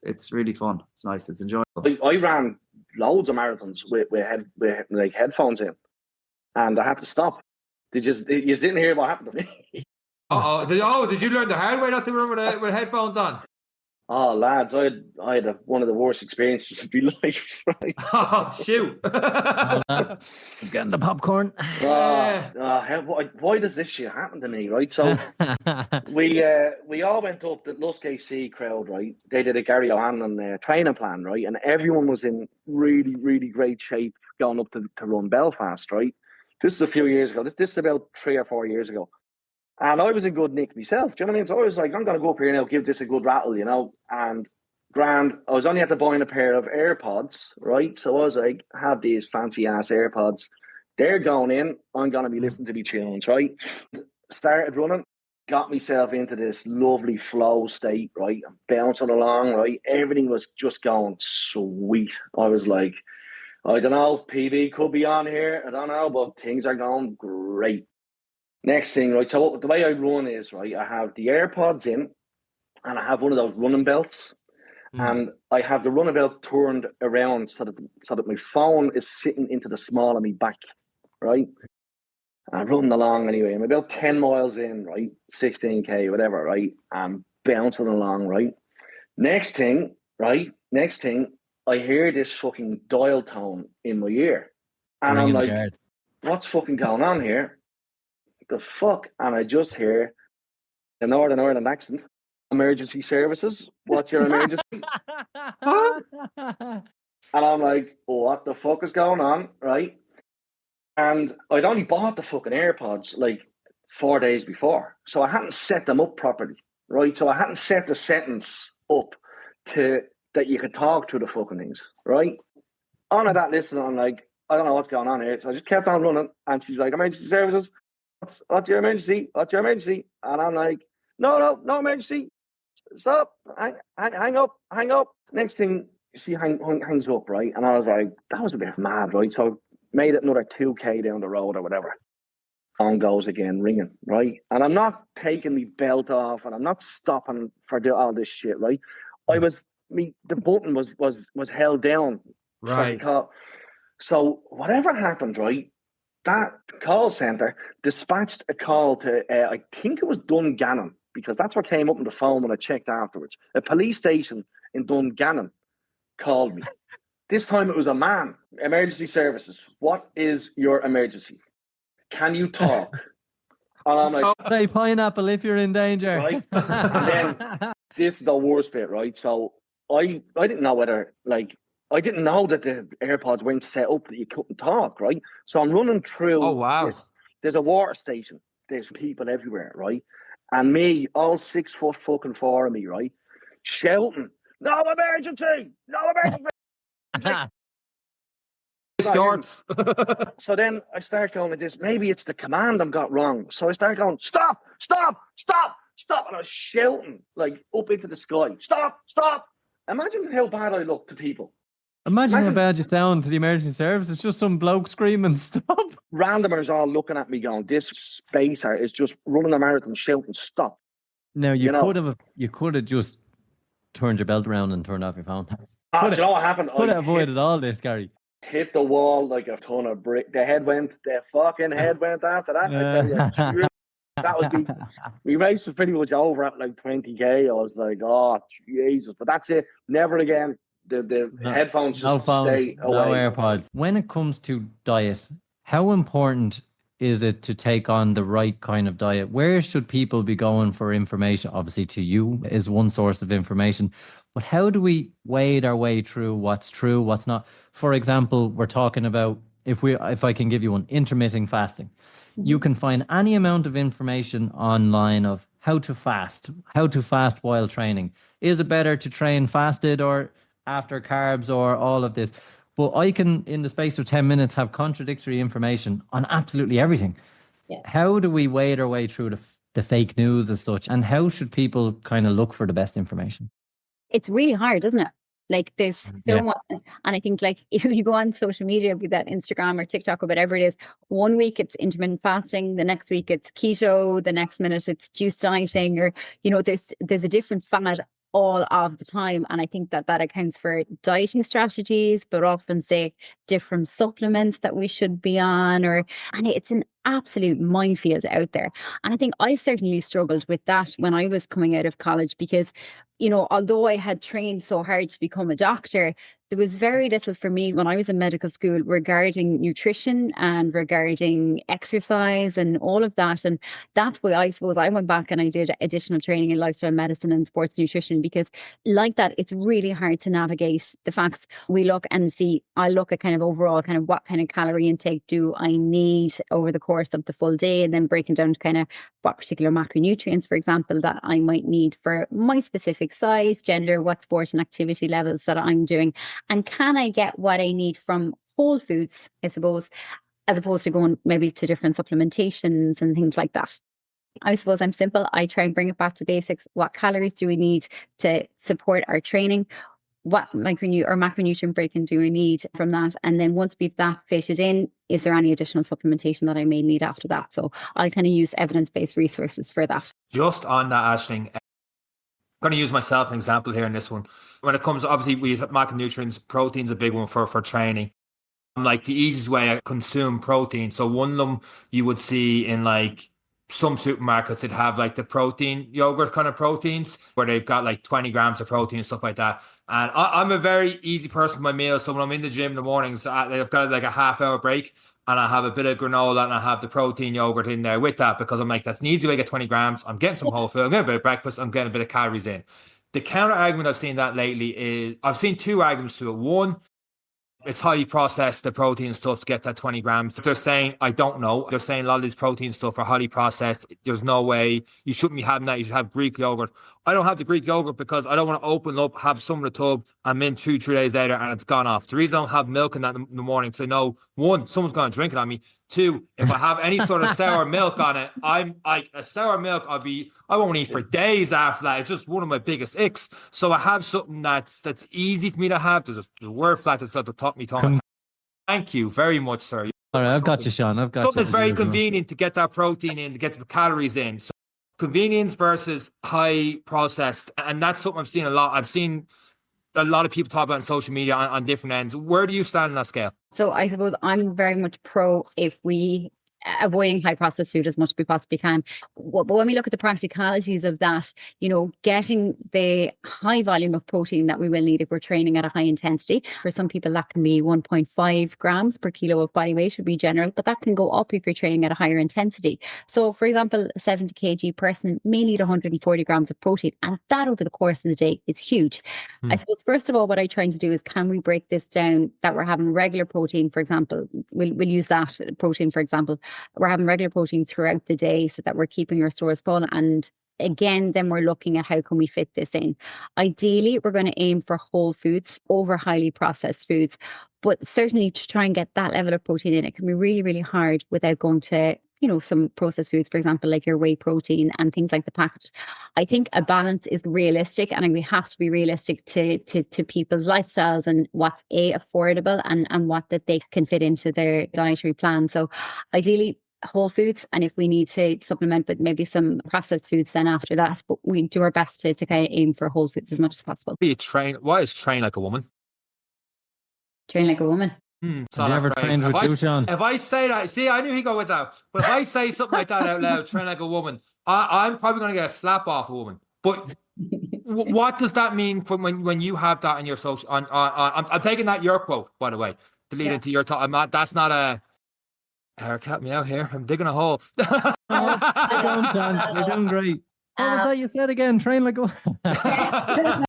It's really fun. It's nice. It's enjoyable. I ran loads of marathons with like headphones in, and I had to stop. You didn't hear what happened to me. Did you learn the hard way not to run with headphones on? Oh, lads, I had one of the worst experiences of my life, right? Oh, shoot. He's getting the popcorn. Why does this shit happen to me, right? So we all went up the Lusk AC crowd, right? They did a Gary O'Hanlon training plan, right? And everyone was in really, really great shape going up to run Belfast, right? This is a few years ago. This is about 3 or 4 years ago. And I was in good nick myself. Do you know what I mean? So I was like, I'm going to go up here now, give this a good rattle, you know? And grand, I was only at the buying a pair of AirPods, right? So I was like, have these fancy ass AirPods. They're going in. I'm going to be listening to the tunes, right? Started running, got myself into this lovely flow state, right? I'm bouncing along, right? Everything was just going sweet. I was like, I don't know, PB could be on here. I don't know, but things are going great. Next thing, right? So the way I run is, right, I have the AirPods in and I have one of those running belts. And I have the running belt turned around so that my phone is sitting into the small of my back, right? And I'm running along anyway. I'm about 10 miles in, right? 16K, whatever, right? I'm bouncing along, right? Next thing, I hear this fucking dial tone in my ear. And I'm like, what's fucking going on here? The fuck? And I just hear a Northern Ireland accent. Emergency services. What's your emergency? And I'm like, what the fuck is going on? Right? And I'd only bought the fucking AirPods like 4 days before. So I hadn't set them up properly. Right? So I hadn't set the settings up to that you could talk through the fucking things. Right? On at that listen, I'm like, I don't know what's going on here. So I just kept on running. And she's like, emergency services. What's your emergency? What's your emergency? And I'm like, no emergency. Stop. Hang up. Next thing, she hangs up, right? And I was like, that was a bit mad, right? So I made it another 2K down the road or whatever. On goes again, ringing, right? And I'm not taking my belt off and I'm not stopping for all this shit, right? The button was held down. Right. So whatever happened, right? That call centre dispatched a call to, I think it was Dungannon, because that's what came up on the phone when I checked afterwards. A police station in Dungannon called me. This time it was a man. Emergency services. What is your emergency? Can you talk? And I'm like, say pineapple if you're in danger. Right? And then this is the worst bit, right? So I didn't know whether, like, I didn't know that the AirPods weren't set up that you couldn't talk, right? So I'm running through. Oh, wow. There's a water station. There's people everywhere, right? And me, all 6 foot fucking 4 of me, right? Shouting, no emergency! No emergency! Shorts. So then I start going like this. Maybe it's the command I've got wrong. So I start going, stop! And I was shouting, like, up into the sky. Stop! Imagine how bad I look to people. Imagine how bad you sound to the emergency service. It's just some bloke screaming, stop. Randomers all looking at me going, this spacer is just running a marathon shouting, stop. Now, you could have just turned your belt around and turned off your phone. Do you know what happened? Could have avoided all this, Gary. Hit the wall like a ton of brick. The fucking head went after that. I tell you, that was my race was pretty much over at like 20K. I was like, oh, Jesus. But that's it. Never again. The headphones just stay away. No AirPods. When it comes to diet, how important is it to take on the right kind of diet? Where should people be going for information? Obviously, to you is one source of information. But how do we wade our way through what's true, what's not? For example, we're talking about, if I can give you one, intermittent fasting. You can find any amount of information online of how to fast while training. Is it better to train fasted or after carbs or all of this? But I can, in the space of 10 minutes, have contradictory information on absolutely everything. Yeah. How do we wade our way through the fake news as such? And how should people kind of look for the best information? It's really hard, isn't it? Like there's so much. And I think like if you go on social media, be that Instagram or TikTok or whatever it is, one week it's intermittent fasting, the next week it's keto, the next minute it's juice dieting, or, you know, there's a different fad all of the time. And I think that accounts for dieting strategies, but often say different supplements that we should be on, and it's an absolute minefield out there. And I think I certainly struggled with that when I was coming out of college, because, you know, although I had trained so hard to become a doctor, there was very little for me when I was in medical school regarding nutrition and regarding exercise and all of that. And that's why I suppose I went back and I did additional training in lifestyle medicine and sports nutrition, because like that, it's really hard to navigate the facts. We look and see, I look at kind of overall kind of what kind of calorie intake do I need over the course of the full day, and then breaking down to kind of what particular macronutrients, for example, that I might need for my specific size, gender, what sport and activity levels that I'm doing. And can I get what I need from whole foods, I suppose, as opposed to going maybe to different supplementations and things like that. I suppose I'm simple. I try and bring it back to basics. What calories do we need to support our training? What macronutrient breaking do we need from that? And then once we've that fitted in, is there any additional supplementation that I may need after that? So I'll kind of use evidence-based resources for that. Just on that, Aisling, I'm going to use myself as an example here in this one. When it comes, obviously, we have macronutrients, protein's a big one for training. Like the easiest way I consume protein. So one of them you would see in like some supermarkets that have like the protein yogurt kind of proteins where they've got like 20 grams of protein and stuff like that. And I'm a very easy person with my meals. So when I'm in the gym in the mornings, I've got like a half-hour break and I have a bit of granola and I have the protein yogurt in there with that, because I'm like, that's an easy way to get 20 grams. I'm getting some whole food. I'm getting a bit of breakfast. I'm getting a bit of calories in. The counter argument I've seen that lately is, I've seen two arguments to it. One, it's highly processed, the protein stuff, to get that 20 grams. They're saying, I don't know. They're saying a lot of these protein stuff are highly processed. There's no way. You shouldn't be having that. You should have Greek yogurt. I don't have the Greek yogurt because I don't want to open up, have some in the tub, and in 2-3 days later, and it's gone off. The reason I don't have milk in that in the morning, because I know, one, someone's going to drink it on me. Two, if I have any sort of sour milk on it, I'm like, a sour milk, I won't eat for days after that. It's just one of my biggest icks. So I have something that's easy for me to have. There's a word for that that's at the top of my tongue. Thank you very much, sir. All right, I've got you, Sean. I've got something you. that's very convenient to get that protein in, to get the calories in. So convenience versus high processed. And that's something I've seen a lot. I've seen a lot of people talk about on social media on different ends. Where do you stand on that scale? So I suppose I'm very much pro if we avoiding high processed food as much as we possibly can. But when we look at the practicalities of that, you know, getting the high volume of protein that we will need if we're training at a high intensity. For some people, that can be 1.5 grams per kilo of body weight would be general, but that can go up if you're training at a higher intensity. So for example, a 70 kg person may need 140 grams of protein, and that over the course of the day is huge. I suppose, first of all, what I'm trying to do is, can we break this down that we're having regular protein, for example, we'll use that protein, for example, we're having regular protein throughout the day so that we're keeping our stores full. And again, then we're looking at how can we fit this in. Ideally, we're going to aim for whole foods over highly processed foods. But certainly to try and get that level of protein in, it can be really, really hard without going to, you know, some processed foods, for example, like your whey protein and things like the packaged. I think a balance is realistic, and we have to be realistic to people's lifestyles and what's affordable and what that they can fit into their dietary plan. So ideally, whole foods, and if we need to supplement with maybe some processed foods then after that, but we do our best to kind of aim for whole foods as much as possible. Why is train like a woman? Train like a woman. Have you ever trained with you, Sean? If I say that, see, I knew he'd go with that. But if I say something like that out loud, train like a woman, I'm probably going to get a slap off a woman. But what does that mean for when you have that in your social? I'm taking that your quote, by the way, to lead into your talk. That's not a. Eric, help me out here. I'm digging a hole. Don't, Sean. You're doing great. What was that you said again? Train like a.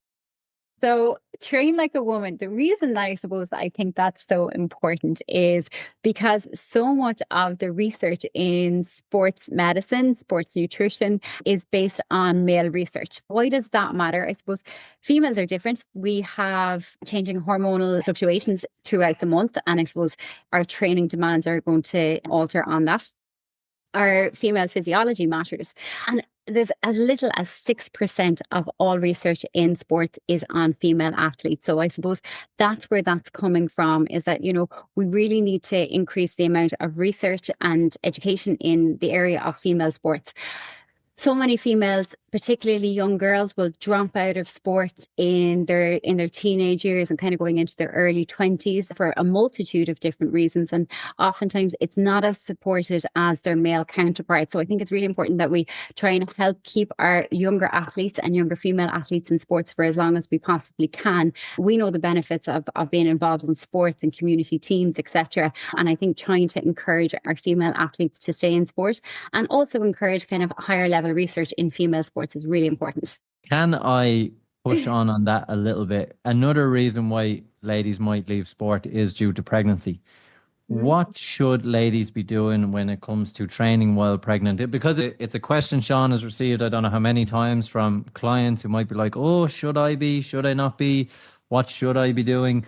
So train like a woman. The reason that I suppose that I think that's so important is because so much of the research in sports medicine, sports nutrition is based on male research. Why does that matter? I suppose females are different. We have changing hormonal fluctuations throughout the month, and I suppose our training demands are going to alter on that. Our female physiology matters. And there's as little as 6% of all research in sports is on female athletes. So I suppose that's where that's coming from, is that, you know, we really need to increase the amount of research and education in the area of female sports. so many females, particularly young girls, will drop out of sports in their teenage years and kind of going into their early 20s for a multitude of different reasons. And oftentimes it's not as supported as their male counterparts. So I think it's really important that we try and help keep our younger athletes and younger female athletes in sports for as long as we possibly can. We know the benefits of being involved in sports and community teams, etc. And I think trying to encourage our female athletes to stay in sport and also encourage kind of higher level research in female sports is really important. Can I push on that a little bit? Another reason why ladies might leave sport is due to pregnancy. What should ladies be doing when it comes to training while pregnant? Because it's a question Cian has received, I don't know how many times, from clients who might be like, oh, should I be? Should I not be? What should I be doing?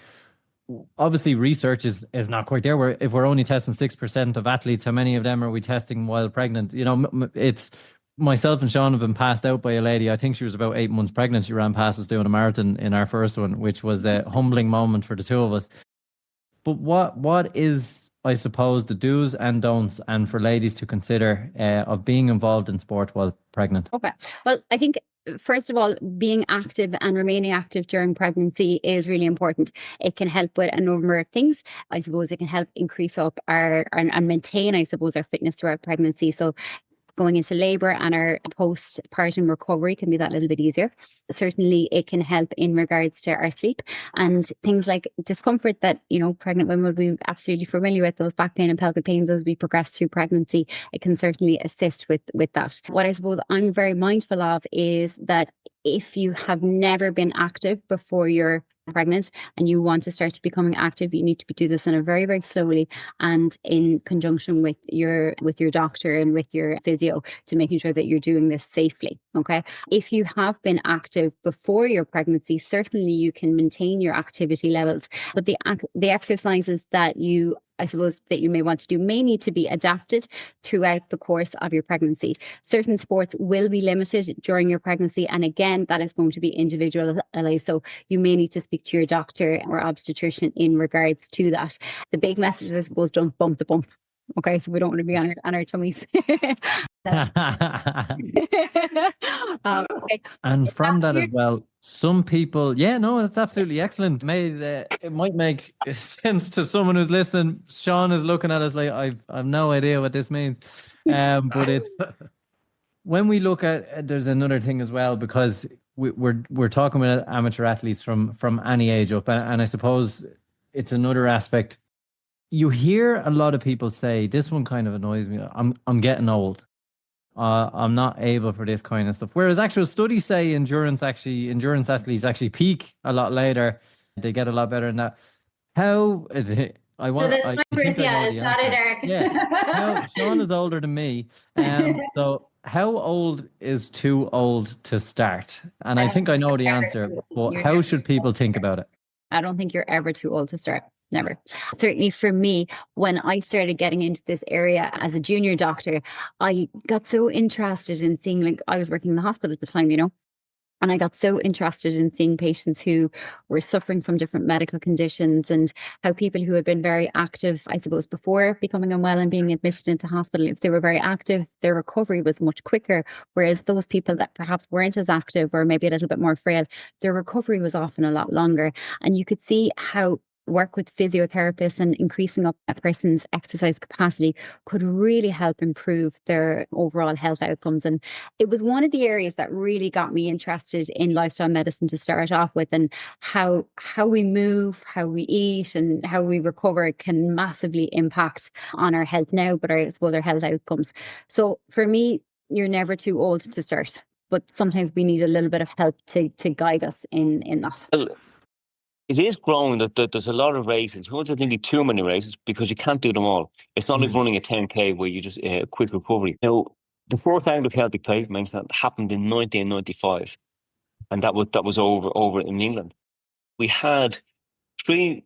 Obviously, research is not quite there. If we're only testing 6% of athletes, how many of them are we testing while pregnant? You know, it's myself and Cian have been passed out by a lady. I think she was about 8 months pregnant. She ran past us doing a marathon in our first one, which was a humbling moment for the two of us. But what is, I suppose, the do's and don'ts, and for ladies to consider of being involved in sport while pregnant? Okay. Well, I think first of all, being active and remaining active during pregnancy is really important. It can help with a number of things. I suppose it can help increase up and maintain, I suppose, our fitness throughout pregnancy. So going into labour and our postpartum recovery can be that little bit easier. Certainly it can help in regards to our sleep and things like discomfort that, you know, pregnant women will be absolutely familiar with, those back pain and pelvic pains as we progress through pregnancy. It can certainly assist with that. What I suppose I'm very mindful of is that if you have never been active before you're pregnant and you want to start to becoming active, you need to do this in a very, very slowly and in conjunction with your doctor and with your physio to making sure that you're doing this safely. Okay. If you have been active before your pregnancy, certainly you can maintain your activity levels, but the exercises that you may want to do may need to be adapted throughout the course of your pregnancy. Certain sports will be limited during your pregnancy, and again, that is going to be individualized. So you may need to speak to your doctor or obstetrician in regards to that. The big message is, I suppose, don't bump the bump. Okay, so we don't want to be on our tummies. Okay. And from that as well, some people, it's absolutely excellent. It might make sense to someone who's listening. Cian is looking at us like, I've no idea what this means. But it's when we look at, there's another thing as well, because we're talking about amateur athletes from any age up, and I suppose it's another aspect. You hear a lot of people say, this one kind of annoys me, I'm getting old. I'm not able for this kind of stuff. Whereas actual studies say endurance athletes actually peak a lot later. They get a lot better than that. Eric. Yeah. Cian is older than me. So how old is too old to start? And I think I know the answer, but how should people think about it? I don't think you're ever too old to start. Never. Certainly for me, when I started getting into this area as a junior doctor, I got so interested in seeing, like, I was working in the hospital at the time, and I got so interested in seeing patients who were suffering from different medical conditions and how people who had been very active, I suppose, before becoming unwell and being admitted into hospital, if they were very active, their recovery was much quicker. Whereas those people that perhaps weren't as active or maybe a little bit more frail, their recovery was often a lot longer. And you could see how work with physiotherapists and increasing up a person's exercise capacity could really help improve their overall health outcomes. And it was one of the areas that really got me interested in lifestyle medicine to start off with, and how we move, how we eat and how we recover can massively impact on our health now, but I suppose our health outcomes. So for me, you're never too old to start, but sometimes we need a little bit of help to guide us in that. It is growing that there's a lot of races. There's nearly too many races because you can't do them all. It's not like running a 10K where you just quick recovery. Now, the fourth angle of pelvic plate that happened in 1995, and that was over in England. We had three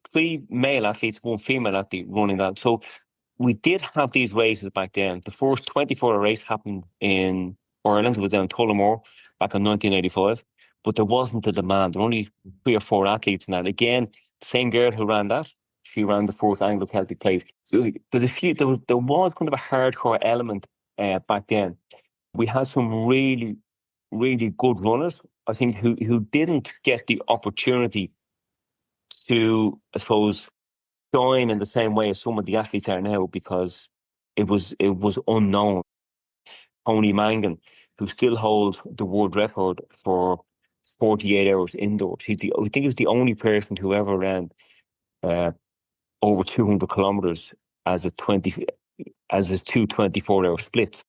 male athletes, one female athlete running that. So we did have these races back then. The first 24-hour race happened in Ireland. It was down in Tullamore back in 1985. But there wasn't the demand. There were only 3 or 4 athletes in that. Again, the same girl who ran that, she ran the fourth angle of pelvic plate. So there was kind of a hardcore element back then. We had some really, really good runners, I think, who didn't get the opportunity to, I suppose, join in the same way as some of the athletes are now, because it was unknown. Tony Mangan, who still holds the world record for 48 hours indoors. I think he was the only person who ever ran over 200 kilometers as his 2 24-hour splits.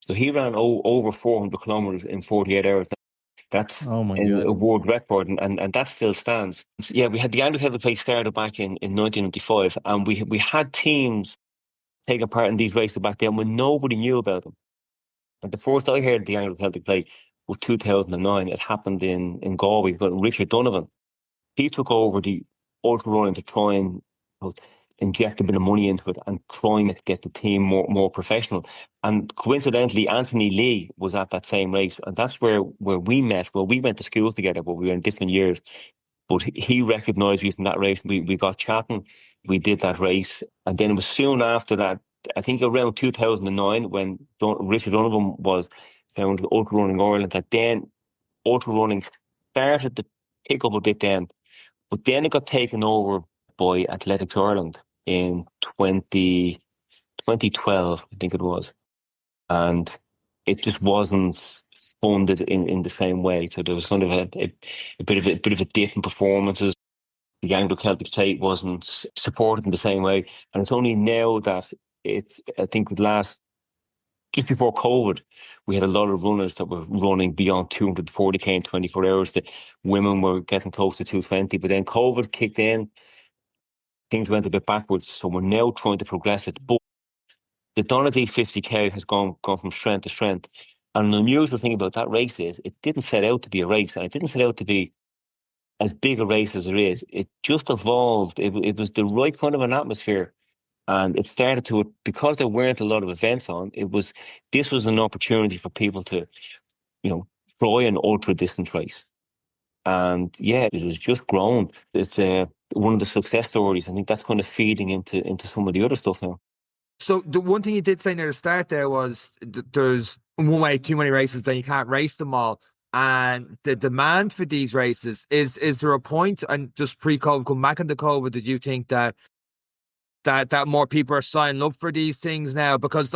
So he ran over 400 kilometers in 48 hours. That's Oh my a God. world record, and that still stands. Yeah, we had the Anglo Celtic Play started back in 1995, and we had teams taking part in these races back then when nobody knew about them. And the first I heard the Anglo Celtic Play was 2009. It happened in Galway. But Richard Donovan, he took over the ultra running to try and inject a bit of money into it and trying to get the team more professional. And coincidentally, Anthony Lee was at that same race, and that's where we met. Well, we went to school together, but we were in different years. But he recognised us in that race. We got chatting. We did that race, and then it was soon after that, I think around 2009, when Richard Donovan was founded Ultra Running Ireland, that then ultra running started to pick up a bit then. But then it got taken over by Athletics Ireland in 2012, I think it was. And it just wasn't funded in the same way. So there was kind of a bit of a dip in performances. The Anglo Celtic Play wasn't supported in the same way. And it's only now that I think just before COVID, we had a lot of runners that were running beyond 240k in 24 hours. The women were getting close to 220, but then COVID kicked in. Things went a bit backwards, so we're now trying to progress it. But the Donaghadee 50k has gone from strength to strength. And the unusual thing about that race is it didn't set out to be a race, and it didn't set out to be as big a race as it is. It just evolved. It was the right kind of an atmosphere. And it started to, because there weren't a lot of events on, this was an opportunity for people to, try an ultra distance race. And yeah, it has just grown. It's one of the success stories. I think that's kind of feeding into some of the other stuff now. So the one thing you did say near the start there was there's one way too many races, but you can't race them all. And the demand for these races, is there a point, and just pre-COVID, come back into COVID, did you think that more people are signing up for these things now? Because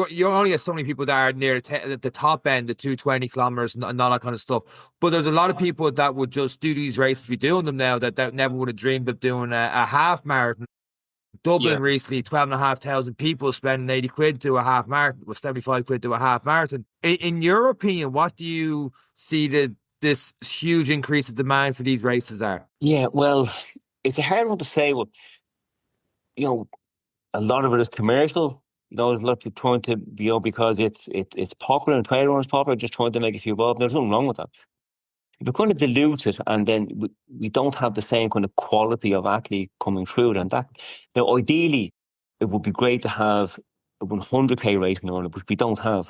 you only have so many people that are near the top end, the 220 kilometers and all that kind of stuff. But there's a lot of people that would just do these races, be doing them now, that never would have dreamed of doing a half marathon. Dublin recently, 12,500 people spending 80 quid to a half marathon, with 75 quid to a half marathon. In your opinion, what do you see this huge increase of demand for these races are? Yeah, well, it's a hard one to say. Well, a lot of it is commercial. There's a lot of people trying to, because it's popular and trail runners popular, just trying to make a few bob. There's nothing wrong with that. If we kind of dilute it, and then we don't have the same kind of quality of athlete coming through it, and that, ideally, it would be great to have a 100k race in Ireland, which we don't have.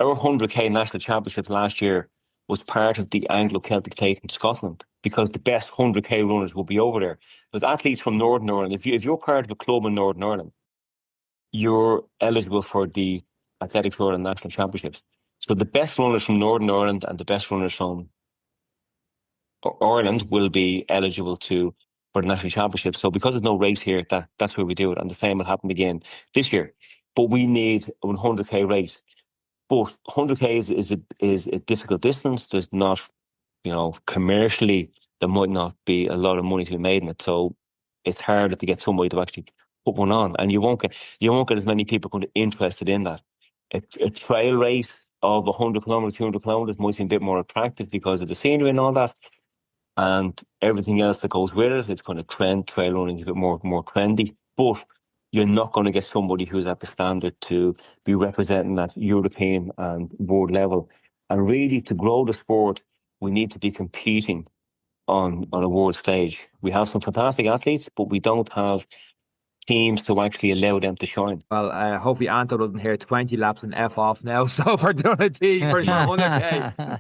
Our 100k national championships last year was part of the Anglo Celtic Play in Scotland, because the best 100k runners will be over there. There's athletes from Northern Ireland. If you're part of a club in Northern Ireland, you're eligible for the Athletics Ireland National Championships. So the best runners from Northern Ireland and the best runners from Ireland will be eligible for the National Championships. So because there's no race here, that's where we do it. And the same will happen again this year. But we need a 100k race. But 100k is a difficult distance. There's not, commercially, there might not be a lot of money to be made in it. So it's harder to get somebody to actually put one on, and you won't get as many people kind of interested in that. A trail race of 100 kilometers, 200 kilometers might be a bit more attractive because of the scenery and all that, and everything else that goes with it. It's kind of trail running is a bit more trendy, but you're not going to get somebody who's at the standard to be representing that European and world level. And really, to grow the sport, we need to be competing on a world stage. We have some fantastic athletes, but we don't have teams to actually allow them to shine. Well, hopefully Anto doesn't hear 20 laps and F off now. So for Donaghadee for 100k.